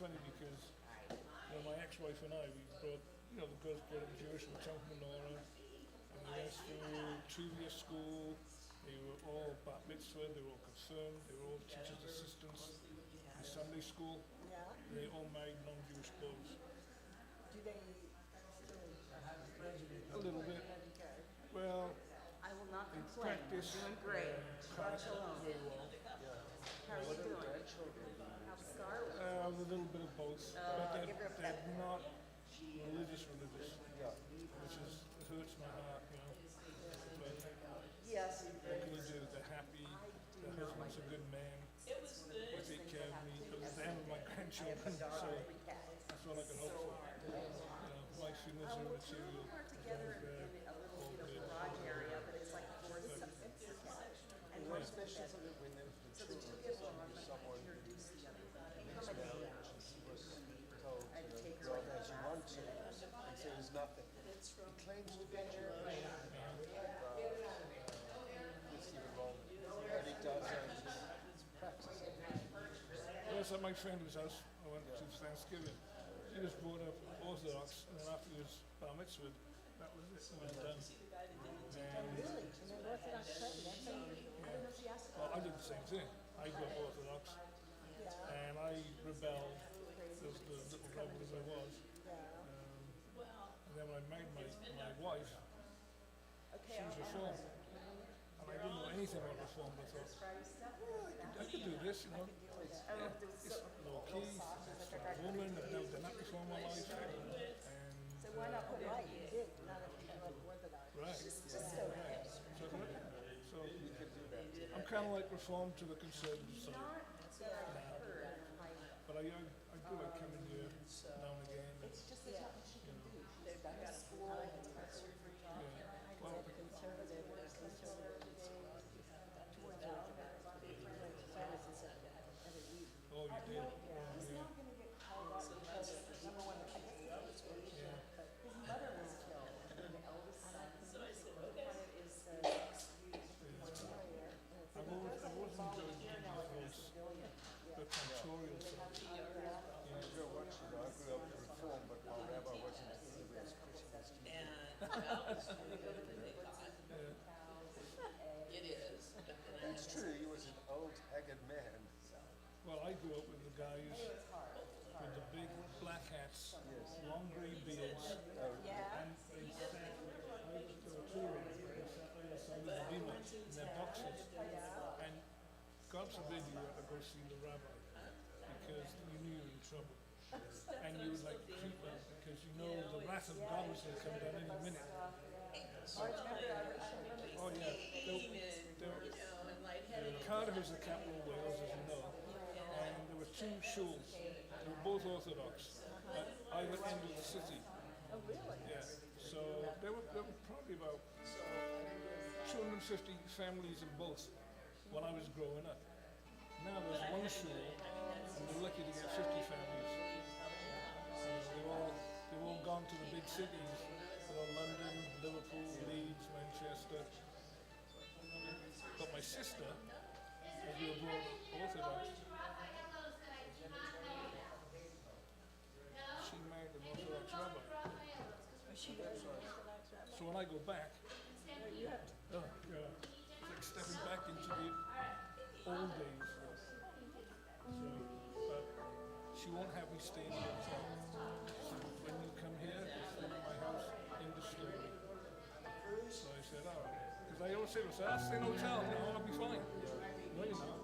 funny because my ex-wife and I, we brought, the girls brought up Jewish in the town of Menorah, and they went through previous school. They were all bat mitzvah, they were all confirmed, they were all teachers' assistants in Sunday school. Yeah. They all married non-Jewish boys. Do they A little bit. Well, I will not in complain. practice, Doing great. practice Shalom. very well. How are you doing? How's Scarlett? A little bit of both, but give her a they're pet. not religious, which it hurts my heart, But Yes. what can you do? They're happy. Their husband's a good man. They take care of me. Because they have my grandchildren, so that's all I can hope for. My funerals are material. We're together in a little garage area, but it's like for and we're special. So the two of them are going to introduce the other one. She was told, go as you want to, and so there's nothing. He claims to be Jewish, but he doesn't practice it. I was at my friend's house. I went to Thanksgiving. He was brought up Orthodox, and then after he was bar mitzvah, that was it. I was done. And Really? And then Orthodox Church, that's I don't know if he asked well, I did the same thing. I grew up Orthodox, and I rebelled as the little rebel as I was. And then when I married my wife, she was reformed. And I didn't know anything about reform, but I thought, I could do this, It's low key, it's for a woman, I've never done that before in my life. So why not polite? You did, not if you grew up Orthodox. Right. Just so Right. So I'm kind of like reformed to the conservative side. But I do like coming here now and again. it's just there's not much you can do. They've got a school, Well, the conservative or conservative towards Orthodox. Services at a week. oh, you did. He's not going to get called out because number one, I guess it's always religion, but his mother was killed. And the eldest son, is the I've always enjoyed Gigi's voice, the cantorial side. I grew up watching, I grew up Reform, but my rabbi wasn't anywhere as pretty as he And that was really good that they got. Yeah. It is, but then I It's true, he was an old, haggard man. Well, I grew up with the guys with the big black hats, long grey beards, and they sat, they were touring, they sat on the side of the bima in their boxes. And God forbid you were to go see the rabbi, because you knew you were in trouble. And you would like creep out, because you know the wrath of God was going to come down any minute. Oh yeah, Cardiff is the capital of Wales, as you know, and there were two shuls. They were both Orthodox at either end of the city. Oh, really? Yeah. So there were probably about 250 families in both when I was growing up. Now there's one shul, and they're lucky to get 50 families. And they've all gone to the big cities, London, Liverpool, Leeds, Manchester. But my sister, as we were brought Orthodox, she married an Orthodox rabbi. So when I go back, it's like stepping back into the old days. So, but she won't have me stay in the hotel. So when you come here, stay in my house in the studio. So I said, all right. Because I always say to myself, I'll stay in the hotel, I'll be fine. No, you're not.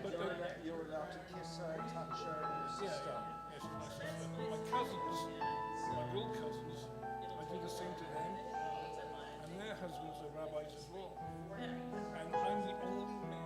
But You're allowed to kiss her, touch her, and yes, yes, my sister. My cousins, my real cousins, I do the same to them. And their husbands are rabbis as well. And I'm the only man.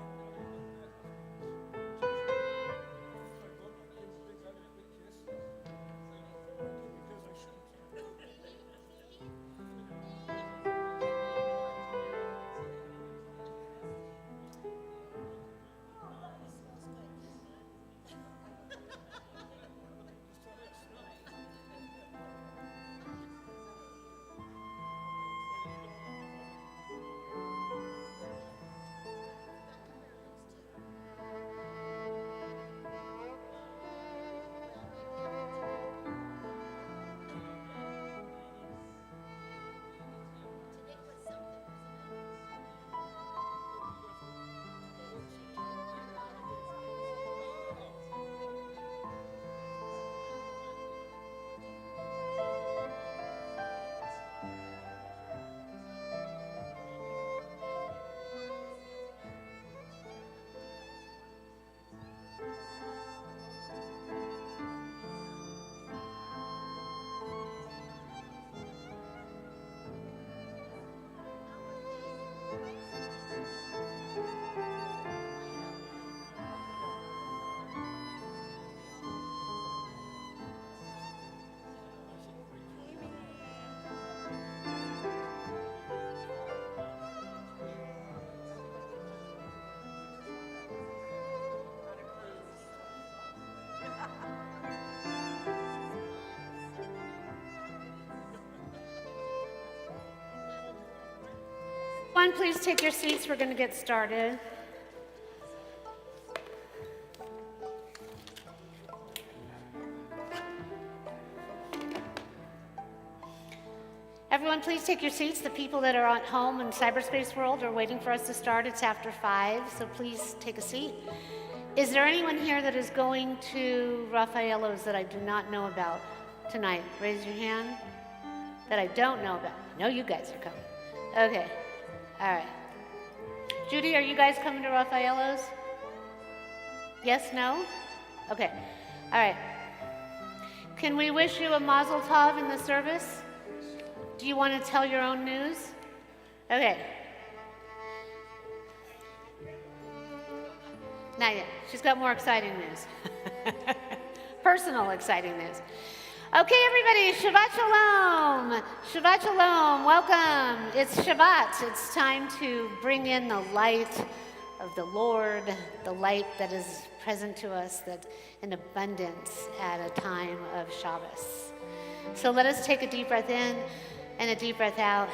Everyone, please take your seats. We're going to get started. Everyone, please take your seats. The people that are at home in cyberspace world are waiting for us to start. It's after 5, so please take a seat. Is there anyone here that is going to Raffaello's that I do not know about tonight? Raise your hand. That I don't know about. I know you guys are coming. Okay. All right. Judy, are you guys coming to Raffaello's? Yes, no? Okay. All right. Can we wish you a mazel tov in the service? Do you want to tell your own news? Okay. Not yet. She's got more exciting news. Personal exciting news. Okay, everybody, Shabbat Shalom. Shabbat Shalom. Welcome. It's Shabbat. It's time to bring in the light of the Lord, the light that is present to us that in abundance at a time of Shabbos. So let us take a deep breath in and a deep breath out.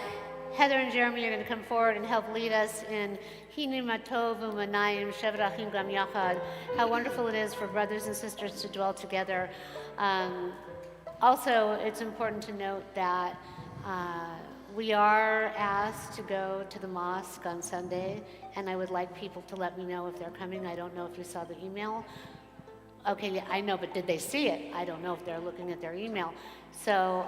Heather and Jeremy are going to come forward and help lead us in Hinu Matov U'Manayim Shevet Achim Gam Yachad. How wonderful it is for brothers and sisters to dwell together. Also, it's important to note that we are asked to go to the mosque on Sunday, and I would like people to let me know if they're coming. I don't know if you saw the email. Okay, yeah, I know, but did they see it? I don't know if they're looking at their email. So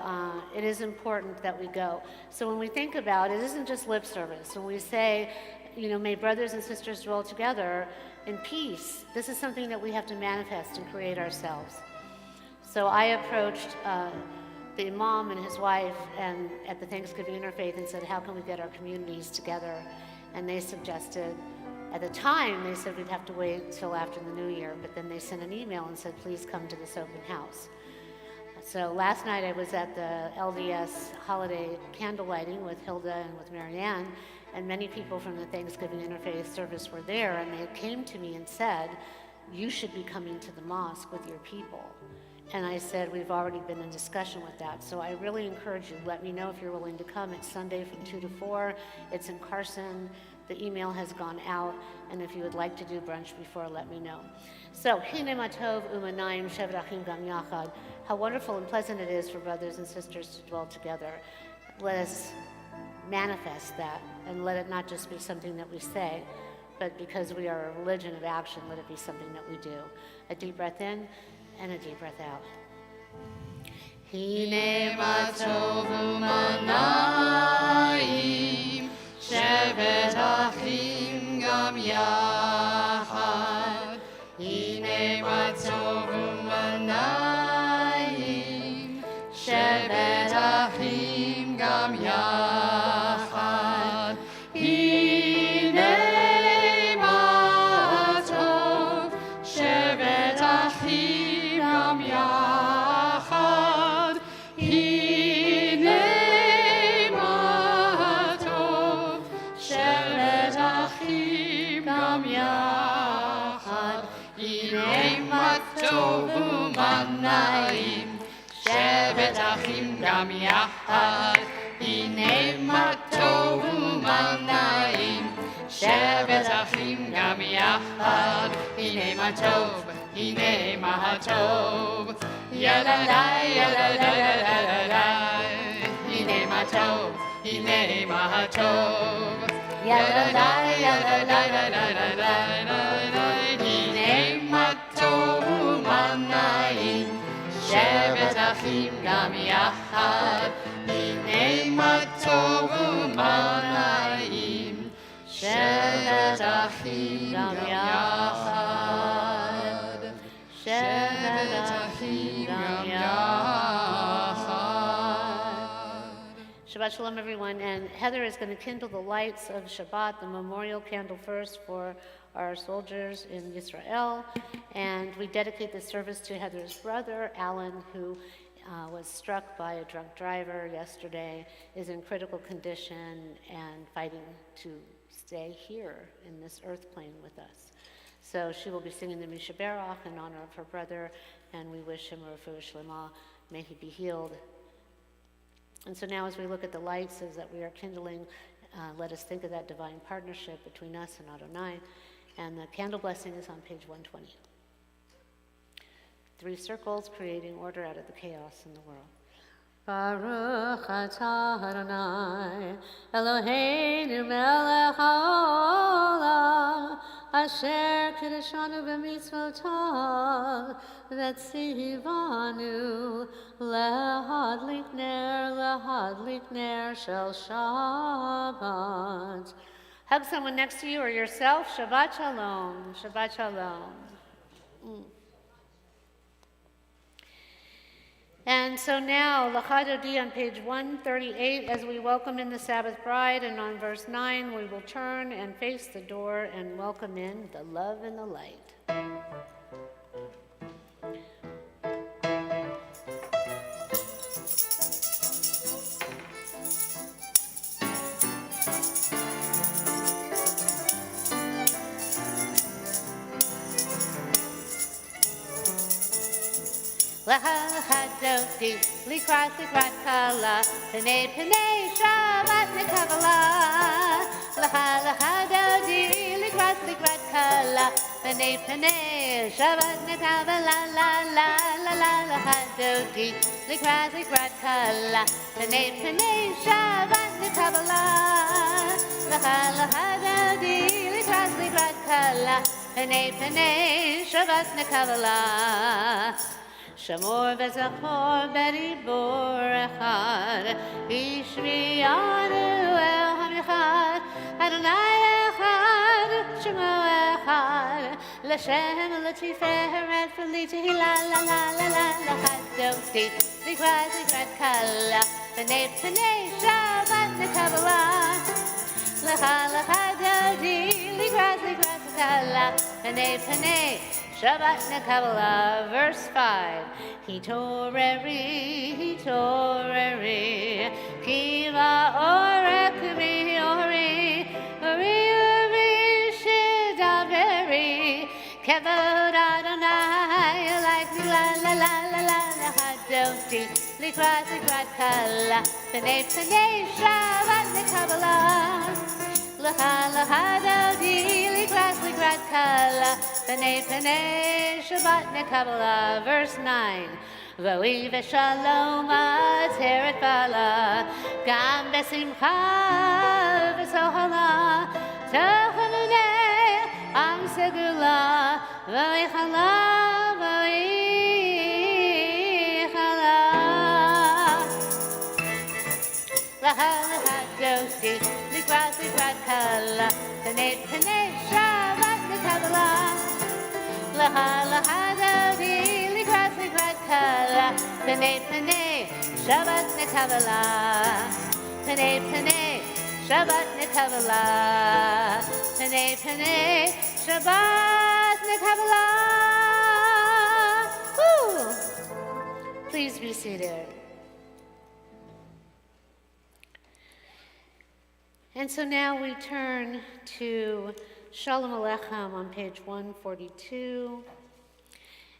it is important that we go. So when we think about it, it isn't just lip service. When we say, you know, may brothers and sisters dwell together in peace, this is something that we have to manifest and create ourselves. So I approached the imam and his wife and at the Thanksgiving Interfaith and said, how can we get our communities together? And they suggested, at the time, they said we'd have to wait until after the New Year, but then they sent an email and said, please come to this open house. So last night I was at the LDS holiday candle lighting with Hilda and with Marianne, and many people from the Thanksgiving Interfaith service were there, and they came to me and said, you should be coming to the mosque with your people. And I said, we've already been in discussion with that. So I really encourage you, let me know if you're willing to come. It's Sunday from 2 to 4. It's in Carson. The email has gone out. And if you would like to do brunch before, let me know. So, Hine Matov U'Manayim Shevet Achim Gam Yachad. How wonderful and pleasant it is for brothers and sisters to dwell together. Let us manifest that and let it not just be something that we say, but because we are a religion of action, let it be something that we do. A deep breath in. And a deep breath out. Hine matov u'manayim shevet achim gam yachad. Hine matov u'manayim shevet achim gam yachad. Hine matov shevet achim gam yachad. Hine matov shevet achim gam yachad. Hine matov u'manayim shevet achim gam yachad. Hine matov u'manayim shevet achim gam yachad. Hine matov, hine matov, yadadai, yadadai, yadadai. Hine matov, hine matov, yadadai, yadadai, yadadai. Hine matov u'manayim shevet achim gam yachad. Hine matov u'manayim shevet achim gam yachad. Shevet achim gam yachad. Shabbat Shalom, everyone. And Heather is going to kindle the lights of Shabbat, the memorial candle first for our soldiers in Israel. And we dedicate this service to Heather's brother, Alan, who was struck by a drunk driver yesterday, is in critical condition and fighting to stay here in this earth plane with us. So she will be singing the Misha Berach in honor of her brother, and we wish him a refuah shlema. May he be healed. And so now as we look at the lights as that we are kindling, let us think of that divine partnership between us and Adonai. And the candle blessing is on page 120. 3 circles creating order out of the chaos in the world. Baruch atah Adonai Eloheinu melech haolam asher kiddushanu b'mitzvotav v'tzivanu lehadlik ner shel Shabbat. Hug someone next to you or yourself. Shabbat shalom. Shabbat shalom. And so now, L'chad Odi on page 138, as we welcome in the Sabbath bride, and on verse 9, we will turn and face the door and welcome in the love and the light. L'chadoti, likrat kala, p'nei Shabbat nekabala. L'chadoti, likrat kala, p'nei Shabbat nekabala. L'chadoti, likrat kala, p'nei Shabbat nekabala. L'chadoti, likrat kala, p'nei Shabbat nekabala. Shamor v'zachor beribor echad, Ishmiyanu el hamichad, Adonai echad, Shemo echad, L'Shem l'tiferet v'litehila la la la la la L'chadoti, likrat kala, p'nei Shabbat nekabala. L'chadoti, likrat kala, p'nei Shabbat nekabala, verse 5. Hitoreri, kiva orek ori shidaveri, kevod Adonai, like la la la la la la hadoti, likrat kala, p'nei Shabbat nekabala. L'chadoti, likrat kala, p'nei Shabbat nekabala, verse 9. V'oi v'shalom ateret bala, gam besimcha v'sohala, t'chavnei am segula, v'oichala. L'chadoti, likrat kala, p'nei Shabbat nekabala. L'chadoti, likrat kala, p'nei Shabbat nekabala. P'nei Shabbat nekabala. P'nei Shabbat nekabala. Woo! Please be seated. And so now we turn to Shalom Aleichem on page 142.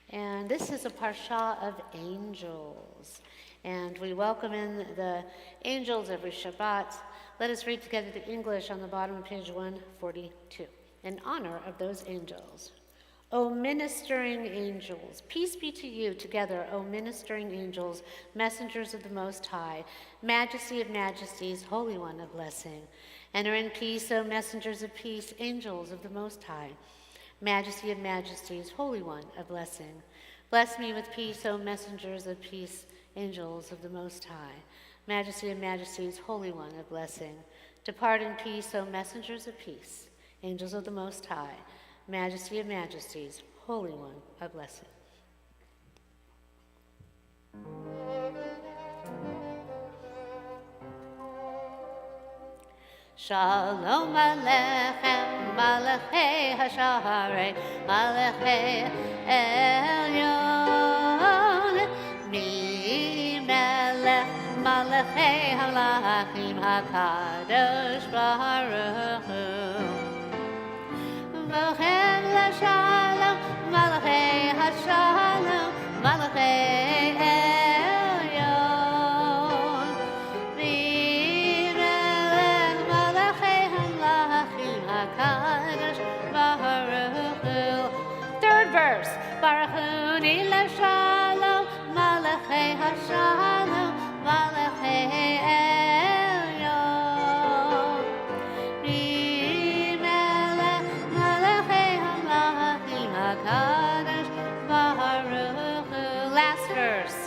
And this is a parsha of angels. And we welcome in the angels every Shabbat. Let us read together the English on the bottom of page 142 in honor of those angels. O ministering angels, peace be to you together, O ministering angels, messengers of the Most High, majesty of majesties, Holy One of blessing. Enter in peace, O messengers of peace, angels of the Most High, majesty of majesties, Holy One of blessing. Bless me with peace, O messengers of peace, angels of the Most High, majesty of majesties, Holy One of blessing. Depart in peace, O messengers of peace, angels of the Most High, majesty of majesties, Holy One of blessing. Shalom Aleichem, Malachei Hasharei, Malachei Elyon, Mi Melech, Malachei Halachim, HaKadosh Baruch Hu. Vochem LaShalom, Malachei HaShalom, Malachei Elyon, Mi Melech, Malachei Uni Shalom, Malachei Hashalom, Malachei Elyon. Rimelech, Malachei Hamlachim HaKadosh Baruch Hu. Last verse.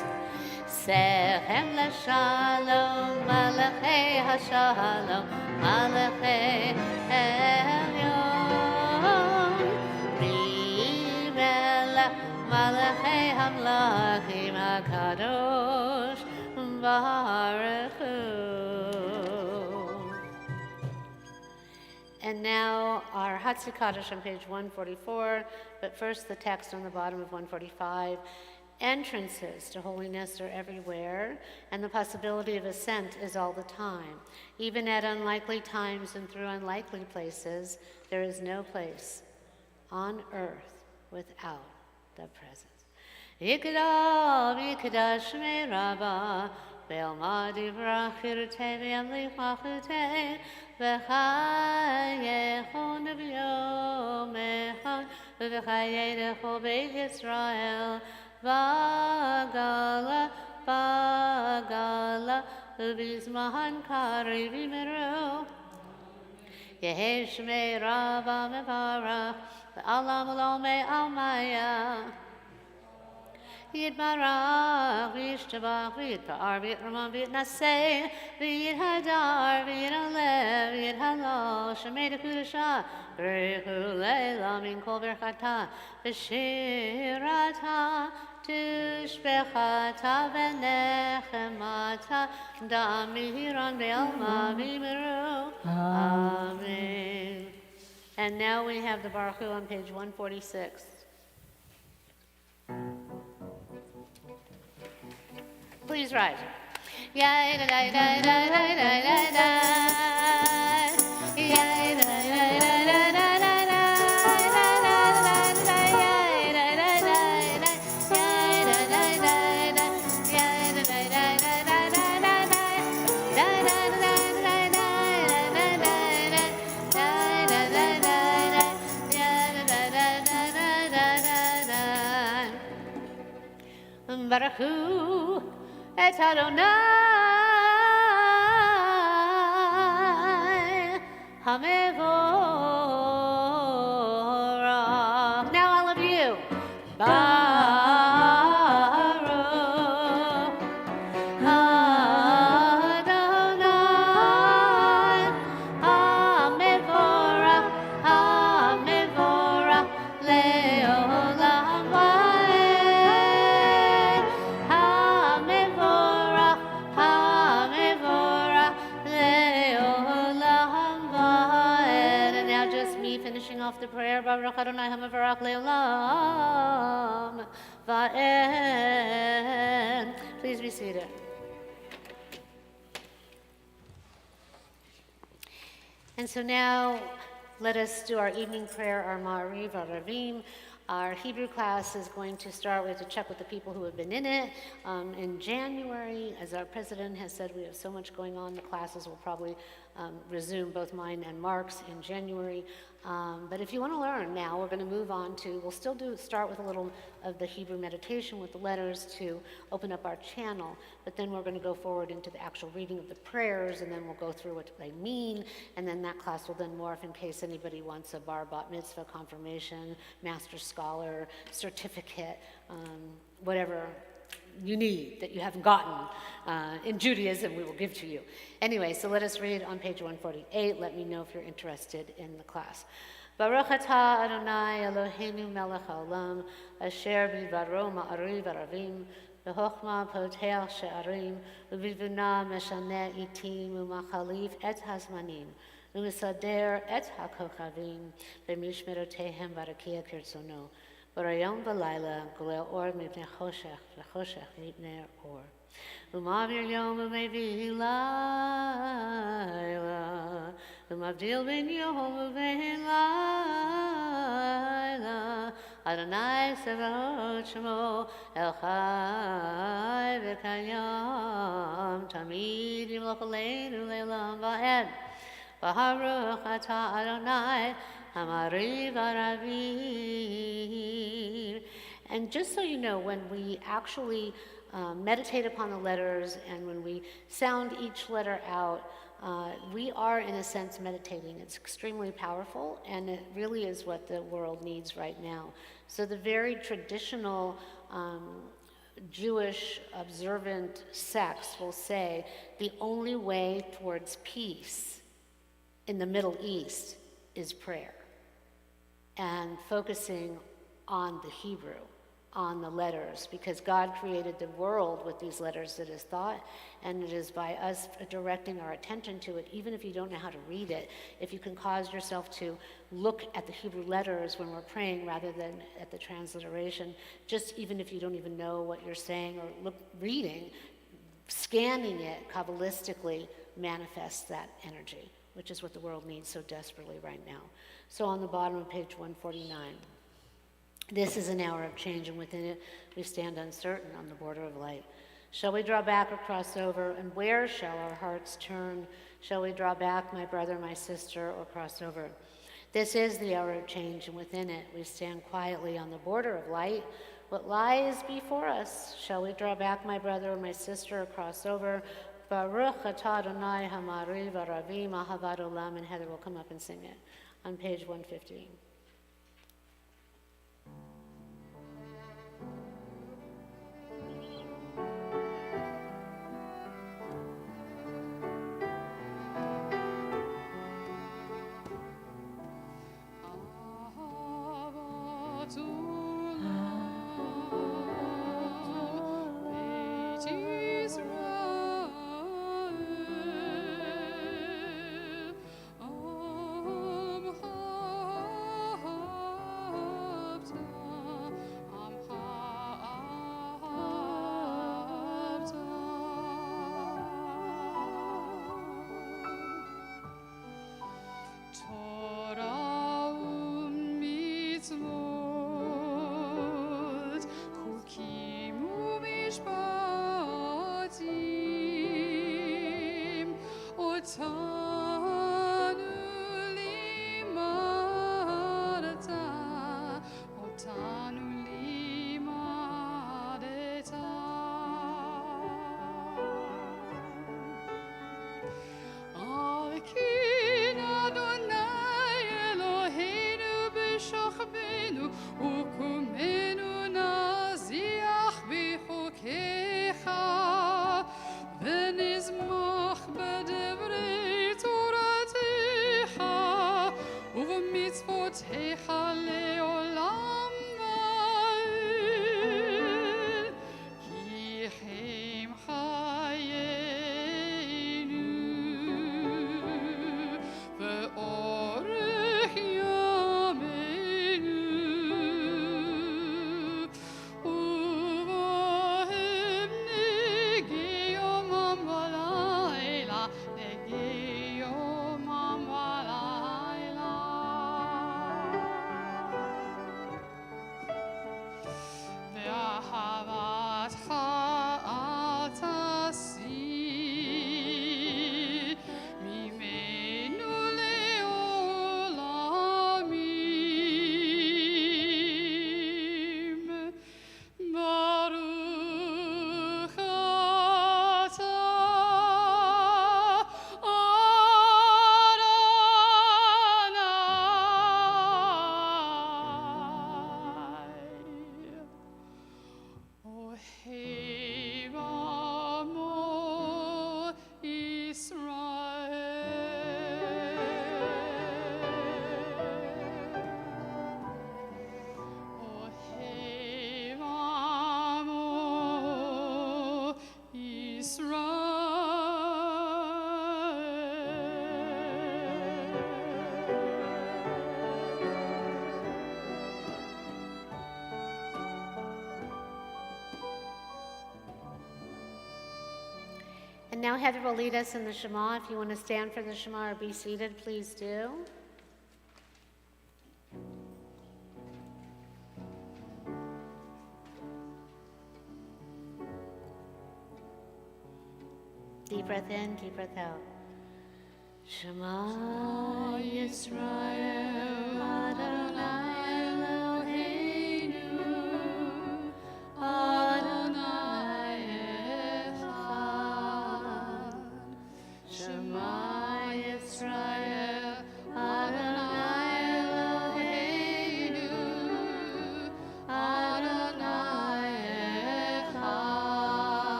Sechem Shalom, Malachei Hashalom, Malachei Elyon. Rimelech, Malachei Hamlachim HaKadosh Baruch Hu. And now our Hatzi Kaddish on page 144, but first the text on the bottom of 145. Entrances to holiness are everywhere, and the possibility of ascent is all the time. Even at unlikely times and through unlikely places, there is no place on earth without the presence. Yikadal, Yikadash Shmei Rabbah, Be'alma Divrach Hirtei V'yamlich Machutei, V'chayecho Nev'yo Mechon, V'chayedecho Beit Yisrael, Vagala, Vagala, V'bizmahan Kari V'miru. Yehi Shmei Rabbah Mevarach, V'alam Lo Me'almaya. Yitbarach, V'yishtabach, V'yitpa'ar, V'yitramam, V'yitnaseh, V'yithadar, V'yitalev, V'yithalo, Shemei Dekudashah, V'richu Leila Min Kol Berchata, V'shirata, Tishbechata, V'nechemata, Da'amiran Be'alma V'yimiru. Amen. And now we have the Baruch Hu on page 146. Please rise. Baruch Hu et Adonai HaMevorach. Now all of you. Baruch Adonai HaMevorach, HaMevorach le'olam va'ed. HaMevorach, HaMevorach le'olam va'ed. And now just me finishing off the prayer. Baruch Adonai HaMevorach le'olam va'ed. Please be seated. And so now let us do our evening prayer, our Ma'ariv, our Ravim. Our Hebrew class is going to start. We have to check with the people who have been in it. In January, as our president has said, we have so much going on. The classes will probably resume, both mine and Mark's, in January. But if you want to learn now, we're going to move on to, we'll still start with a little of the Hebrew meditation with the letters to open up our channel, but then we're going to go forward into the actual reading of the prayers, and then we'll go through what they mean, and then that class will then morph in case anybody wants a bar, bat mitzvah, confirmation, master scholar, certificate, whatever you need that you haven't gotten in Judaism, we will give to you. Anyway, so let us read on page 148. Let me know if you're interested in the class. Baruch atah Adonai Eloheinu melech haolam, asher b'dvaro ma'ariv aravim, b'chochma poteach she'arim, u'bivuna meshaneh itim, u'machalif et hazmanim, u'mesader et hakochavim, b'mishmerotehem barakia kirtzono. Barayom v'layla golel or mipnei choshech v'choshech mipnei or. Umavir yom u'mevi layla, umavdil ben yom u'ben layla. Adonai Sevaot Shemo El Chai v'kayam tamid yimloch aleinu leilam va'ed. Baruch atah Adonai Hamariv Aravim And just so you know, when we actually meditate upon the letters and when we sound each letter out, we are, in a sense, meditating. It's extremely powerful, and it really is what the world needs right now. So the very traditional Jewish observant sects will say the only way towards peace in the Middle East is prayer, and focusing on the Hebrew, on the letters, because God created the world with these letters that is thought, and it is by us directing our attention to it, even if you don't know how to read it, if you can cause yourself to look at the Hebrew letters when we're praying rather than at the transliteration, just even if you don't even know what you're saying or reading, scanning it Kabbalistically manifests that energy, which is what the world needs so desperately right now. So on the bottom of page 149, this is an hour of change, and within it we stand uncertain on the border of light. Shall we draw back or cross over, and where shall our hearts turn? Shall we draw back, my brother, my sister, or cross over? This is the hour of change, and within it we stand quietly on the border of light. What lies before us? Shall we draw back, my brother, or my sister, or cross over? Baruch atah Adonai hamari v'ravim ahavad olam, and Heather will come up and sing it on page 115. And now Heather will lead us in the Shema. If you want to stand for the Shema or be seated, please do. Deep breath in, deep breath out. Shema Yisrael Adonai Eloheinu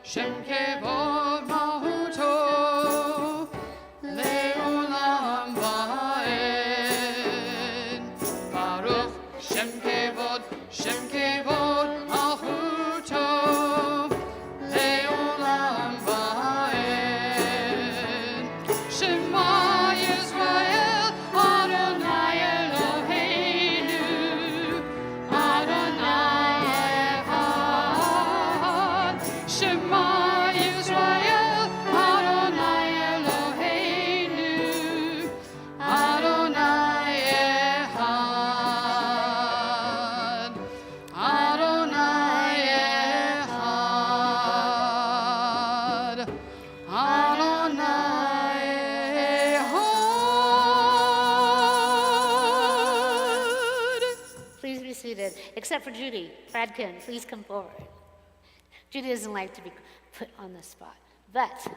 Shem Kevod Mahuto Leolam Vaed. Baruch Shem Kevod Mahuto Leolam Vaed. Shema Yisrael Adonai Eloheinu Adonai Echad. Shema Yisrael Adonai Eloheinu Adonai Echad. Adonai Echad. Adonai Echad. Please be seated, except for Judy. Fradkin, please come forward. Judy doesn't like to be put on the spot, but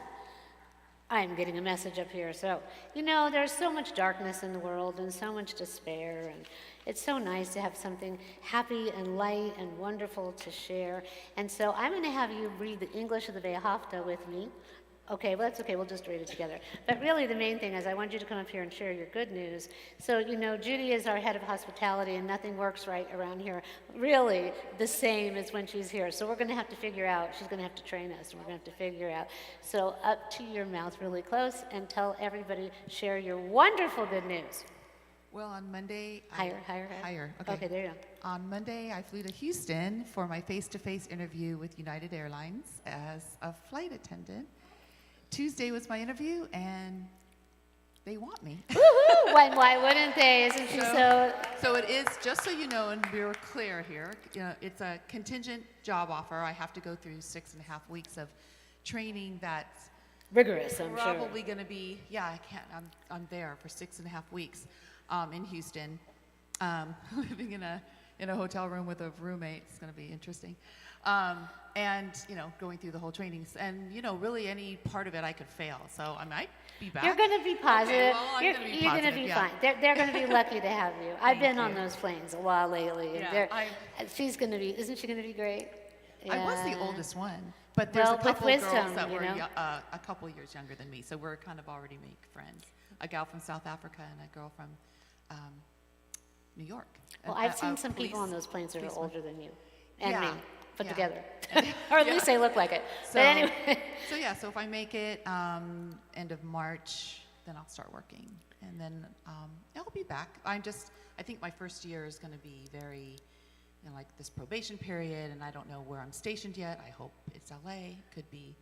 I'm getting a message up here. So, there's so much darkness in the world and so much despair, and it's so nice to have something happy and light and wonderful to share. And so I'm going to have you read the English of the Vehafta with me. Okay, well, that's okay. We'll just read it together. But really, the main thing is I want you to come up here and share your good news. So, Judy is our head of hospitality, and nothing works right around here really the same as when she's here. So we're going to have to figure out, she's going to have to train us, and we're going to have to figure out. So up to your mouth really close and tell everybody, share your wonderful good news. Well, on Monday... Higher. Higher, Okay, there you go. On Monday, I flew to Houston for my face-to-face interview with United Airlines as a flight attendant. Tuesday was my interview, and they want me. Woohoo! Why wouldn't they? Isn't she so... So it is, just so you know, and we're clear here, it's a contingent job offer. I have to go through 6.5 weeks of training that's rigorous, I'm sure. probably going to be, I'm there for 6.5 weeks in Houston, living in a hotel room with a roommate. It's going to be interesting. And, going through the whole trainings. And, really any part of it I could fail. So I might be back. You're going to be positive. Okay, well, I'm you're gonna be going to positive, be yeah. fine. They're going to be lucky to have you. I've been on you. those planes a while lately. And Yeah, she's going to be, isn't she going to be great? I was the Yeah. oldest one. But there's Well, a with couple of wisdom, girls that you were know. a couple years younger than me. So we're kind of already make friends. A gal from South Africa and a girl from New York. Well, I've seen some people on those planes that are older than you and Yeah, me put yeah. together. Or at least they look like it. So, But anyway. So if I make it end of March, then I'll start working. And then I'll be back. I think my first year is going to be very, like this probation period, and I don't know where I'm stationed yet. I hope it's LA. Could be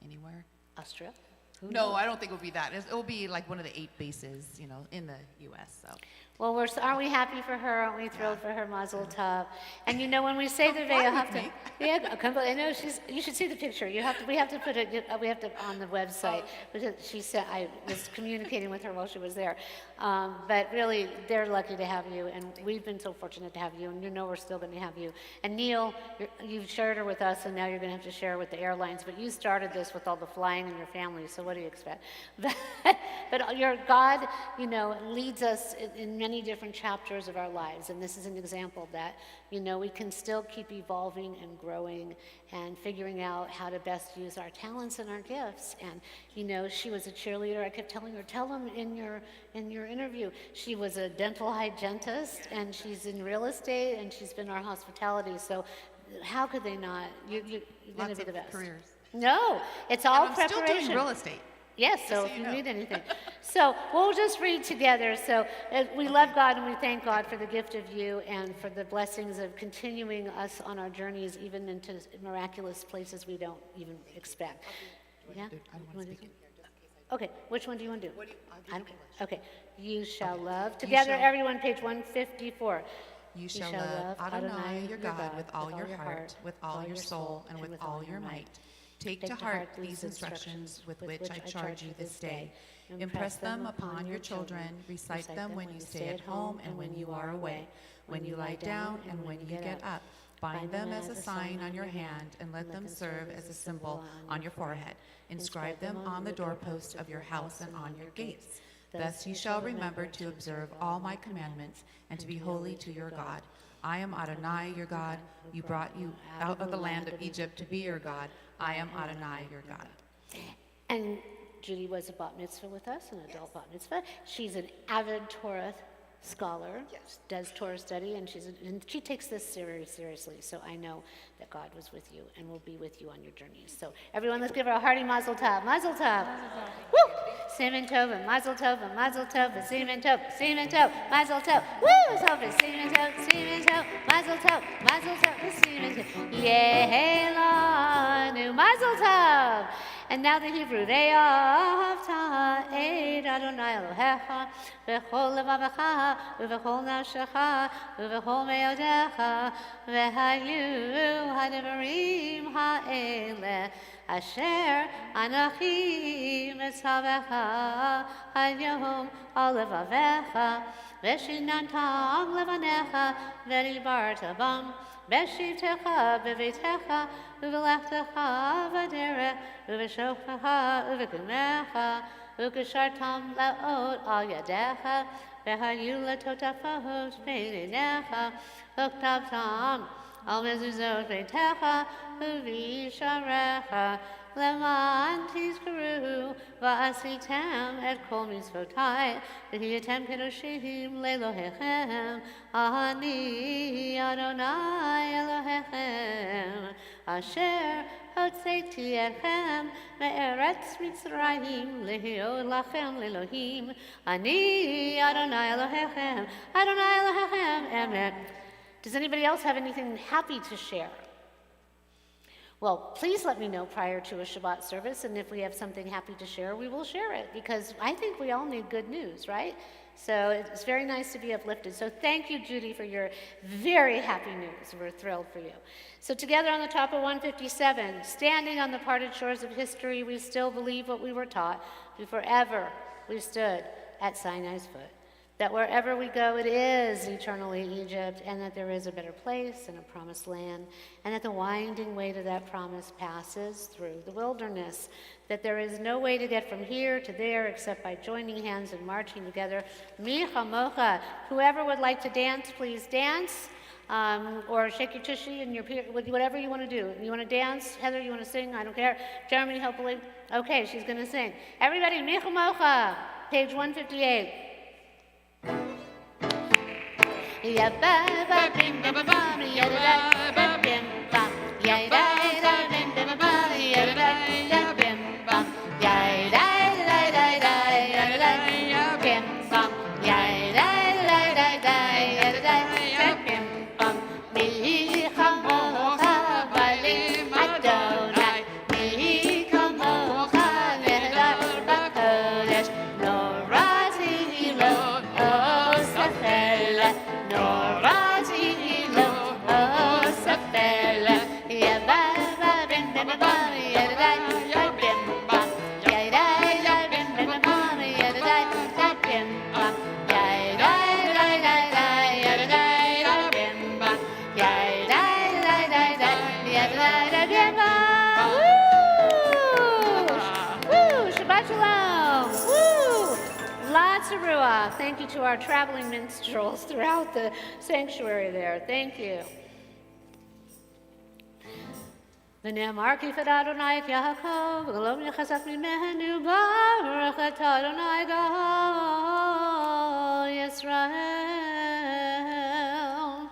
anywhere. Austria? Who No, knows? I don't think it'll be that. It'll be like one of the 8 bases, in the U.S. So. Well, aren't we happy for her? Aren't we thrilled for her, Mazel Tov? And when we say the fly with Vehafta, me. I know you should see the picture. We have to put it. We have to on the website because she said I was communicating with her while she was there. But really, they're lucky to have you, and we've been so fortunate to have you. And we're still going to have you. And Neil, you've shared her with us, and now you're going to have to share her with the airlines. But you started this with all the flying in your family, so what do you expect? But your God, leads us in many different chapters of our lives, and this is an example of that. We can still keep evolving and growing and figuring out how to best use our talents and our gifts. And she was a cheerleader. I kept telling her, tell them in your interview. She was a dental hygienist, and she's in real estate, and she's been our hospitality. So how could they not? You're going to Lots be the of best. careers. No, it's all And I'm preparation. still doing real estate. Yes, so so if you you know. need anything. So we'll just read together. So we love God and we thank God for the gift of you and for the blessings of continuing us on our journeys, even into miraculous places we don't even expect. Yeah? I don't You want wanna to do speak it? Okay, which one do you want to do? I don't care. Okay, you shall love. You Together, shall- everyone, page 154. You shall love Adonai your God with all your heart, with all your soul, and with all your might. Take to heart these instructions with which I charge you this day. Impress them upon your children, recite them when you stay at home and when you are away, when you lie down and when you get up. Bind them as a sign on your hand and let them serve as a symbol on your forehead. Inscribe them on the doorposts of your house and on your gates. Thus you shall remember to observe all my commandments and to be holy to your God. I am Adonai your God. You brought you out of the land of Egypt to be your God. I am Adonai, your God. And Judy was a bat mitzvah with us, an adult bat mitzvah. She's an avid Torah scholar, does Torah study, and she takes this very seriously. So I know that God was with you and will be with you on your journeys. So everyone, let's give her a hearty mazel tov. Mazel tov. Woo! Simen tovim, mazel tovim, mazel tov, simen tov, mazel tov. Woo! Simen tov, mazel tov, simen tov. Yehelanu, mazel tov. And now the Hebrew, Ve'ahavta et Adonai Elohecha v'chol levavecha u'v'chol nafshecha u'v'chol me'odecha v'hayu ha'devarim ha'ele asher anochi mitzavecha hayom al levavecha v'shinantam levanecha v'dibarta bam Beshivtecha bevitecha uvelechtecha v'derech uveshofecha uvegumecha ukeshartam laot al yadecha v'hayu letotafot beinecha uktavtam al mezuzot beitecha uvisharecha leman tizkaru va'asitem et kol mitzvotai v'hiyatem kedoshim lelohechem ani Adonai Elohechem asher hotzeti etchem me'eretz Mitzrayim lehiod lachem lelohim ani Adonai Elohechem Emet. Does anybody else have anything happy to share? Well, please let me know prior to a Shabbat service, and if we have something happy to share, we will share it, because I think we all need good news, right? So it's very nice to be uplifted. So thank you, Judy, for your very happy news. We're thrilled for you. So together on the top of 157, standing on the parted shores of history, we still believe what we were taught. Forever we stood at Sinai's foot. That wherever we go, it is eternally Egypt, and that there is a better place and a promised land, and that the winding way to that promise passes through the wilderness, that there is no way to get from here to there except by joining hands and marching together. Micha mocha, whoever would like to dance, please dance, or shake your tushy and your whatever you want to do. You want to dance? Heather, you want to sing? I don't care. Jeremy, hopefully. Okay, she's going to sing. Everybody, micha mocha, page 158. Ya ba ba bim ba ba ba ya da ba bim ba ya da bim ba ba ya da bim ba ya da ya da bim ba ya da ya da bim ba mi khamocha balim Adonai mi khamocha leda bakodesh no razi lo safel Thank you to our traveling minstrels throughout the sanctuary there. Thank you. ונאמר כי פדה אדוני את יעקב, וגלום יחזק ממנו, ברך את אדוני גאל Yisrael.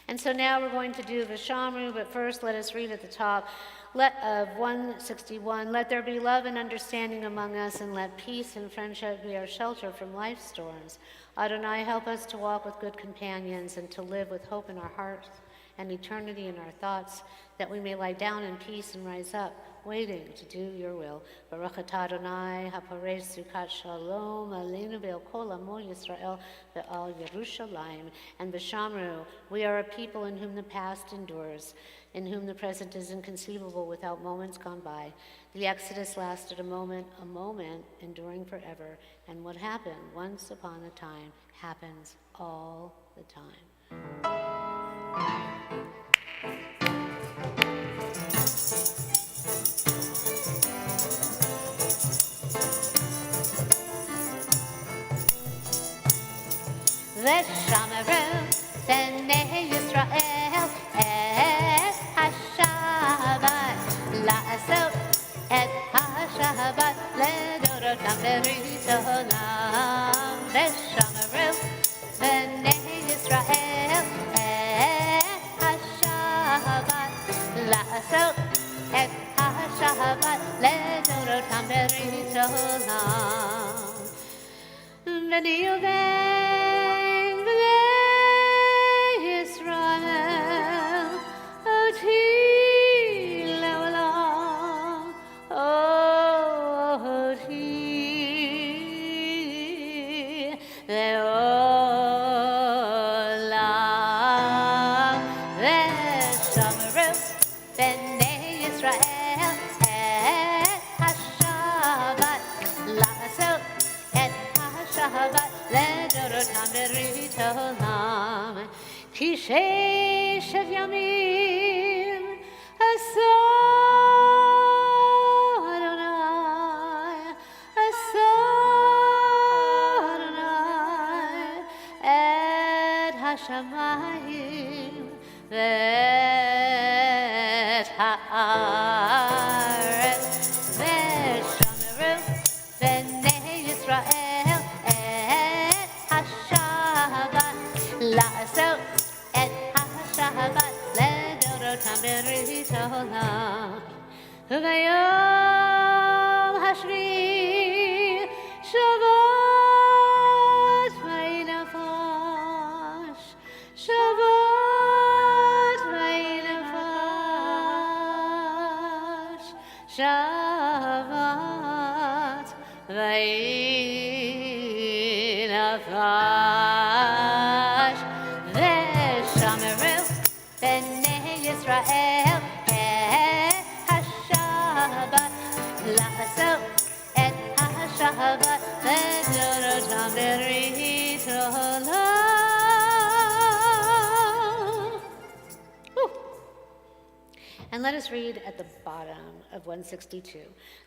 And so now we're going to do the Shamru, but first let us read at the top of 161. Let there be love and understanding among us, and let peace and friendship be our shelter from life's storms. Adonai, help us to walk with good companions and to live with hope in our hearts and eternity in our thoughts, that we may lie down in peace and rise up, waiting to do your will. Baruch atah Adonai, haparei sukat shalom, aleinu ve'al kol amo Yisrael ve'al Yerushalayim. And B'Shamru, we are a people in whom the past endures, in whom the present is inconceivable without moments gone by. The Exodus lasted a moment, enduring forever. And what happened once upon a time happens all the time. V'shameru b'nei Yisrael et hashabat את השבת לדורותם ברית עולם ושמרו בני ישראל את השבת לעשות את השבת לדורותם ברית עולם בני ובן בני ישראל אותי לעולם אותי לעולם ושמרו בני ישראל את השבת לעשות את השבת לדורותם ברית עולם כי ששת ימים עשה אדוני את השמיים ואת הארץ ושמרו בני ישראל את השבת לעשות את השבת לדורותם ברית עולם וביום השביעי שבת וינפש שבת וינפש שבת וינפש ושמרו בני ישראל את השבת לעשות את השבת לדורותם ברית עולם. And let us read at the bottom of 162.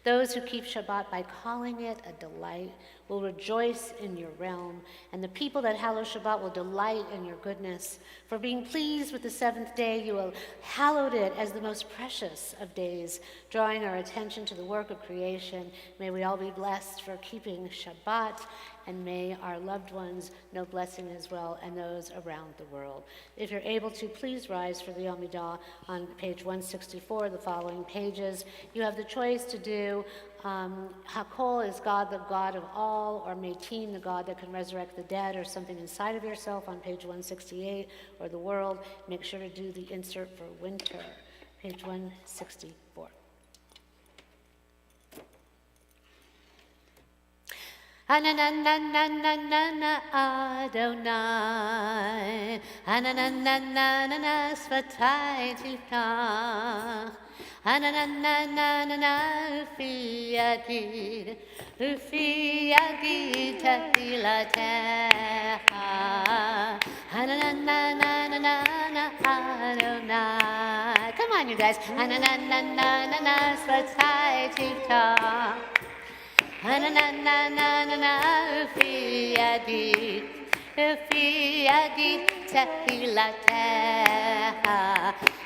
Those who keep Shabbat by calling it a delight will rejoice in your realm, and the people that hallow Shabbat will delight in your goodness. For being pleased with the seventh day, you will hallowed it as the most precious of days, drawing our attention to the work of creation. May we all be blessed for keeping Shabbat, and may our loved ones know blessing as well, and those around the world. If you're able to, please rise for the Amidah on page 164, the following pages. You have the choice to do Hakol is God, the God of all, or Metim, the God that can resurrect the dead, or something inside of yourself on page 168, or the world. Make sure to do the insert for winter, page 164. Hanananananana Adonai, Hananananana Sfatai Tiftach, Hananananana Ufi Yagid Tefilatecha, Hananananana Adonai. Come on, you guys. Hananananana Sfatai Tiftach. Hananananana ufi yadi tehilateha.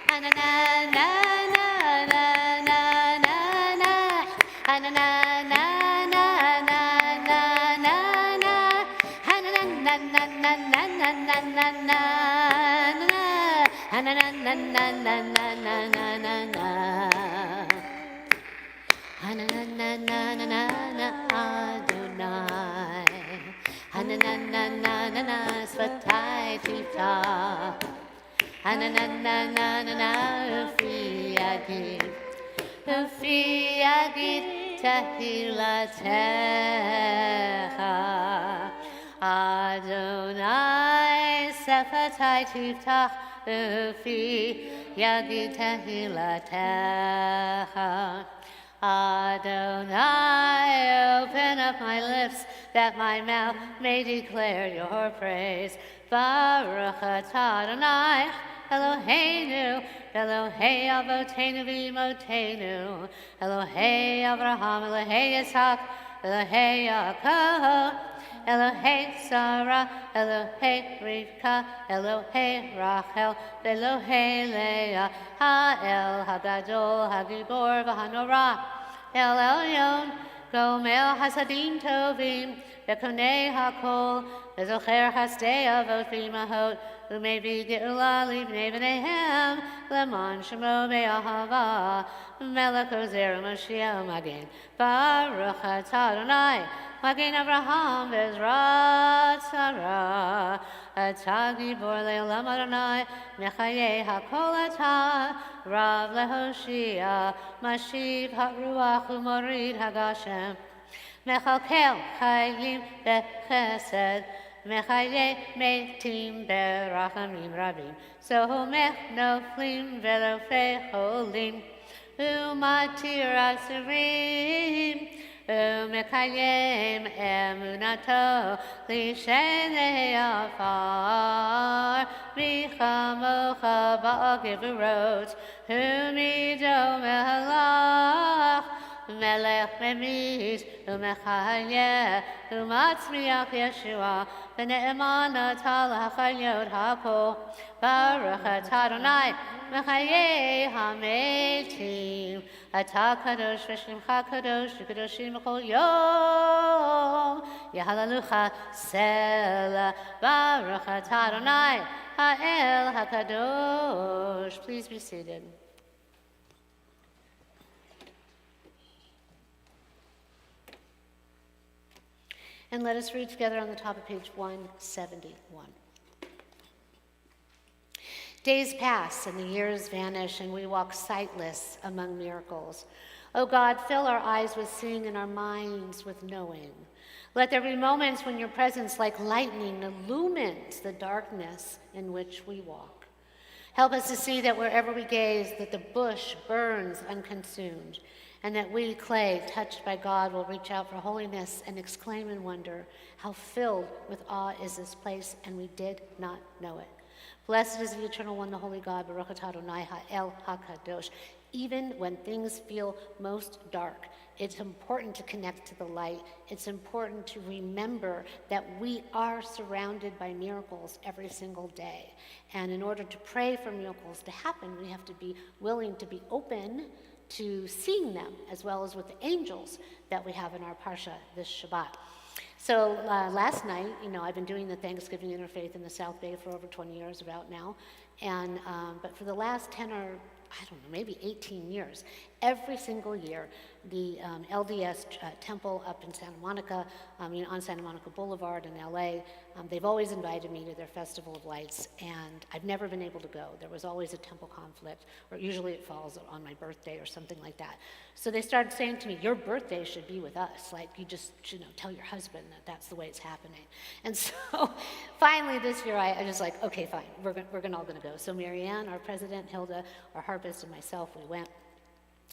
Hananananana, hananananana, hananananana, hananananana. Hananananana Adonai, Hananananana Sfatai Tiftach, Hananananana Ufi Yagid Tehilatecha, Adonai Sfatai Tiftach, Ufi Yagid Tehilatecha. Adonai, open up my lips, that my mouth may declare your praise. Baruch atah Adonai, Eloheinu, Elohei Avotenu v'Imotenu, Elohei Avraham, Elohei Yitzhak, Elohei Yaakov, Elohei Sarah, Elohei Rivka, Elohei Rachel, Elohei Leah, Ha'el, Hagadol, Hagibor, V'Hanorah, El Elyon, Gomel Hasadim Tovim, Bekonei HaKol, Bezocher Hasdei Avot V'imahot, Umevi Geula Livnei B'neihem, Lemon Shemo Be'ahava, Melech Ozer Moshiach Magen, Baruch Atah Adonai, Magen Avraham Bezrat Sarah, Atah Gibor Le'olam Adonai, Mechayei HaKol Atah, Rav Lehoshia, Mashiv HaRuach U'Morid HaGashem, Mechalkel Chayim Bechesed, Mechayei Meitim Berachamim Rabim, Somech Noflim Velofei Cholim, Umatir Asurim, Umekayem Emunato Lishenei Afar, Michamocha Ba'agivurot, Umido Mehalach, Melech Memis, Umechayeh, Umatzmiach Yeshua, V'ne'eman Atal HaChayot HaKol, Baruch Atah Adonai, Mechayeh HaMeitim, Atah Kadosh V'Shemcha Kadosh, V'Kadoshim B'Kol Yom, Yehalalucha Selah, Baruch Atah Adonai, Ha'el HaKadosh. Please be seated. And let us read together on the top of page 171. Days pass and the years vanish and we walk sightless among miracles. O God, fill our eyes with seeing and our minds with knowing. Let there be moments when your presence like lightning illumines the darkness in which we walk. Help us to see that wherever we gaze, that the bush burns unconsumed, and that we, clay, touched by God, will reach out for holiness and exclaim in wonder, how filled with awe is this place, and we did not know it. Blessed is the Eternal One, the Holy God, Baruch Atah Adonai Ha'el HaKadosh. Even when things feel most dark, it's important to connect to the light. It's important to remember that we are surrounded by miracles every single day. And in order to pray for miracles to happen, we have to be willing to be open to seeing them, as well as with the angels that we have in our Parsha this Shabbat. So last night, I've been doing the Thanksgiving Interfaith in the South Bay for over 20 years about now, and but for the last 10 or maybe 18 years, every single year, the LDS temple up in Santa Monica, on Santa Monica Boulevard in LA, they've always invited me to their Festival of Lights, and I've never been able to go. There was always a temple conflict, or usually it falls on my birthday or something like that. So they started saying to me, your birthday should be with us. Like, you just, tell your husband that that's the way it's happening. And so finally this year, I was like, okay, fine, we're all gonna go. So Marianne, our president, Hilda, our harpist, and myself, we went.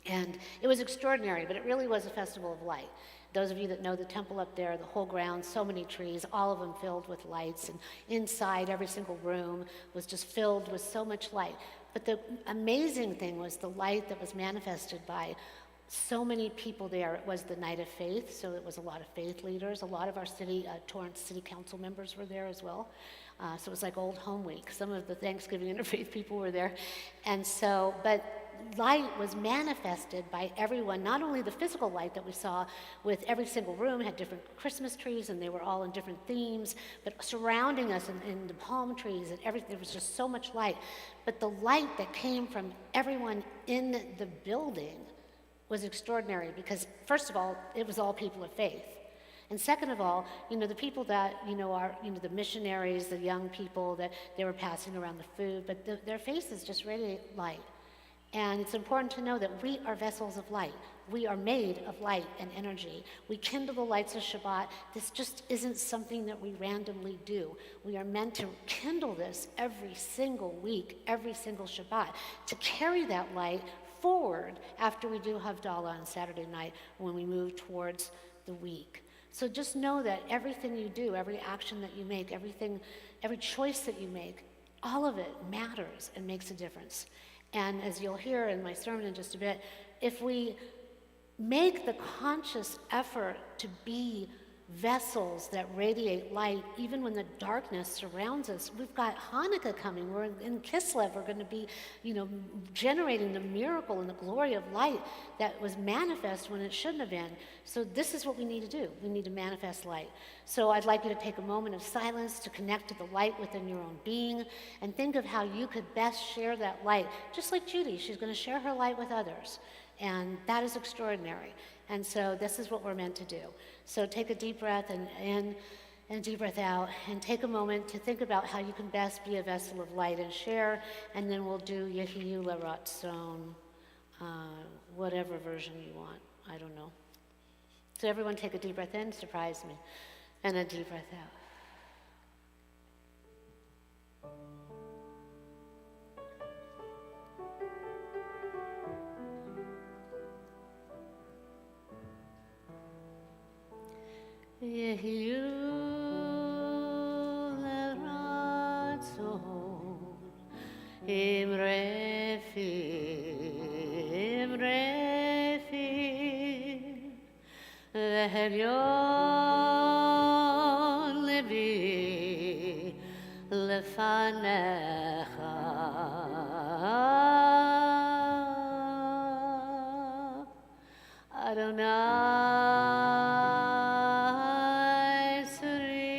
And it was extraordinary, but it really was a festival of light. Those of you that know the temple up there, the whole ground, so many trees, all of them filled with lights, and inside every single room was just filled with so much light. But the amazing thing was the light that was manifested by so many people there. It was the night of faith, so it was a lot of faith leaders. A lot of our Torrance City Council members were there as well. So it was like Old Home Week. Some of the Thanksgiving Interfaith people were there. And so, but light was manifested by everyone, not only the physical light that we saw with every single room had different Christmas trees and they were all in different themes, but surrounding us in the palm trees and everything, there was just so much light. But the light that came from everyone in the building was extraordinary because, first of all, it was all people of faith. And second of all, the people that, are, the missionaries, the young people that they were passing around the food, but their faces just radiate light. And it's important to know that we are vessels of light. We are made of light and energy. We kindle the lights of Shabbat. This just isn't something that we randomly do. We are meant to kindle this every single week, every single Shabbat, to carry that light forward after we do Havdalah on Saturday night when we move towards the week. So just know that everything you do, every action that you make, every choice that you make, all of it matters and makes a difference. And as you'll hear in my sermon in just a bit, if we make the conscious effort to be vessels that radiate light even when the darkness surrounds us. We've got Hanukkah coming. We're in Kislev. We're going to be, generating the miracle and the glory of light that was manifest when it shouldn't have been. So this is what we need to do. We need to manifest light. So I'd like you to take a moment of silence to connect to the light within your own being and think of how you could best share that light. Just like Judy, she's going to share her light with others. And that is extraordinary. And so this is what we're meant to do. So take a deep breath in and a deep breath out, and take a moment to think about how you can best be a vessel of light and share, and then we'll do Yehiyu Laratzon, whatever version you want. I don't know. So everyone take a deep breath in, surprise me, and a deep breath out. Yehiyu leratzon imrefi vehevyon libi lefanecha Adonai Suri,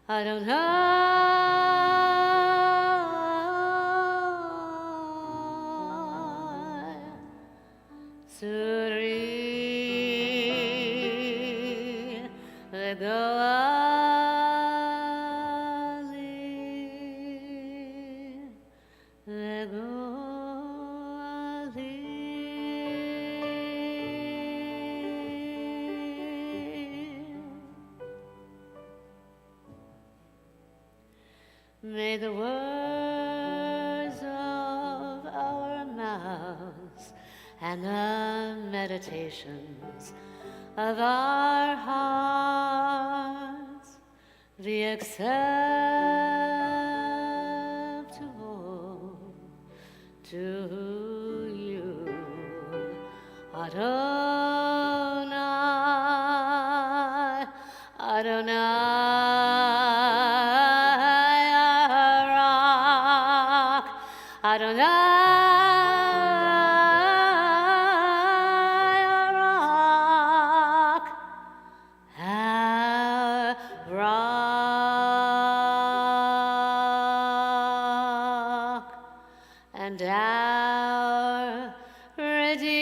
Adonai Suri, May the words of our mouths and the meditations of our hearts be acceptable to you, Adonai, Adonai. Adonai, rock, our rock, and our Redeemer.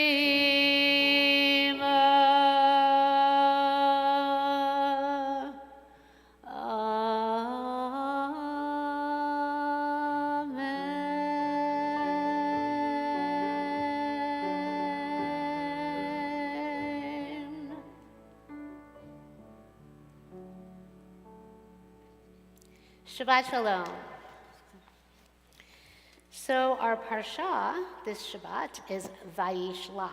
Shabbat Shalom. So our parsha this Shabbat is Vayishlach.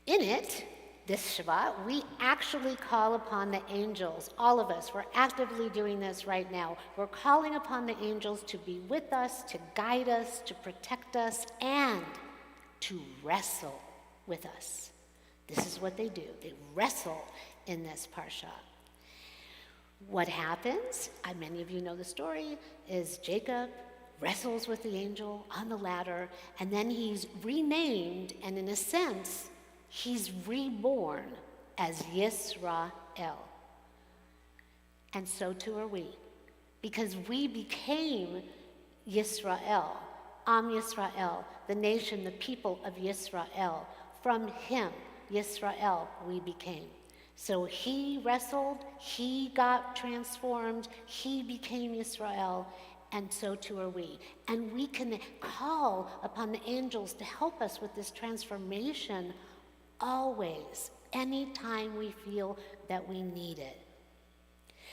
In it, this Shabbat, we actually call upon the angels, all of us. We're actively doing this right now. We're calling upon the angels to be with us, to guide us, to protect us, and to wrestle with us. This is what they do. They wrestle in this parsha. What happens, many of you know the story, is Jacob wrestles with the angel on the ladder, and then he's renamed, and in a sense, he's reborn as Yisrael. And so too are we, because we became Yisrael, Am Yisrael, the nation, the people of Yisrael. From him, Yisrael, we became. So he wrestled, he got transformed, he became Yisrael, and so too are we. And we can call upon the angels to help us with this transformation always, anytime we feel that we need it.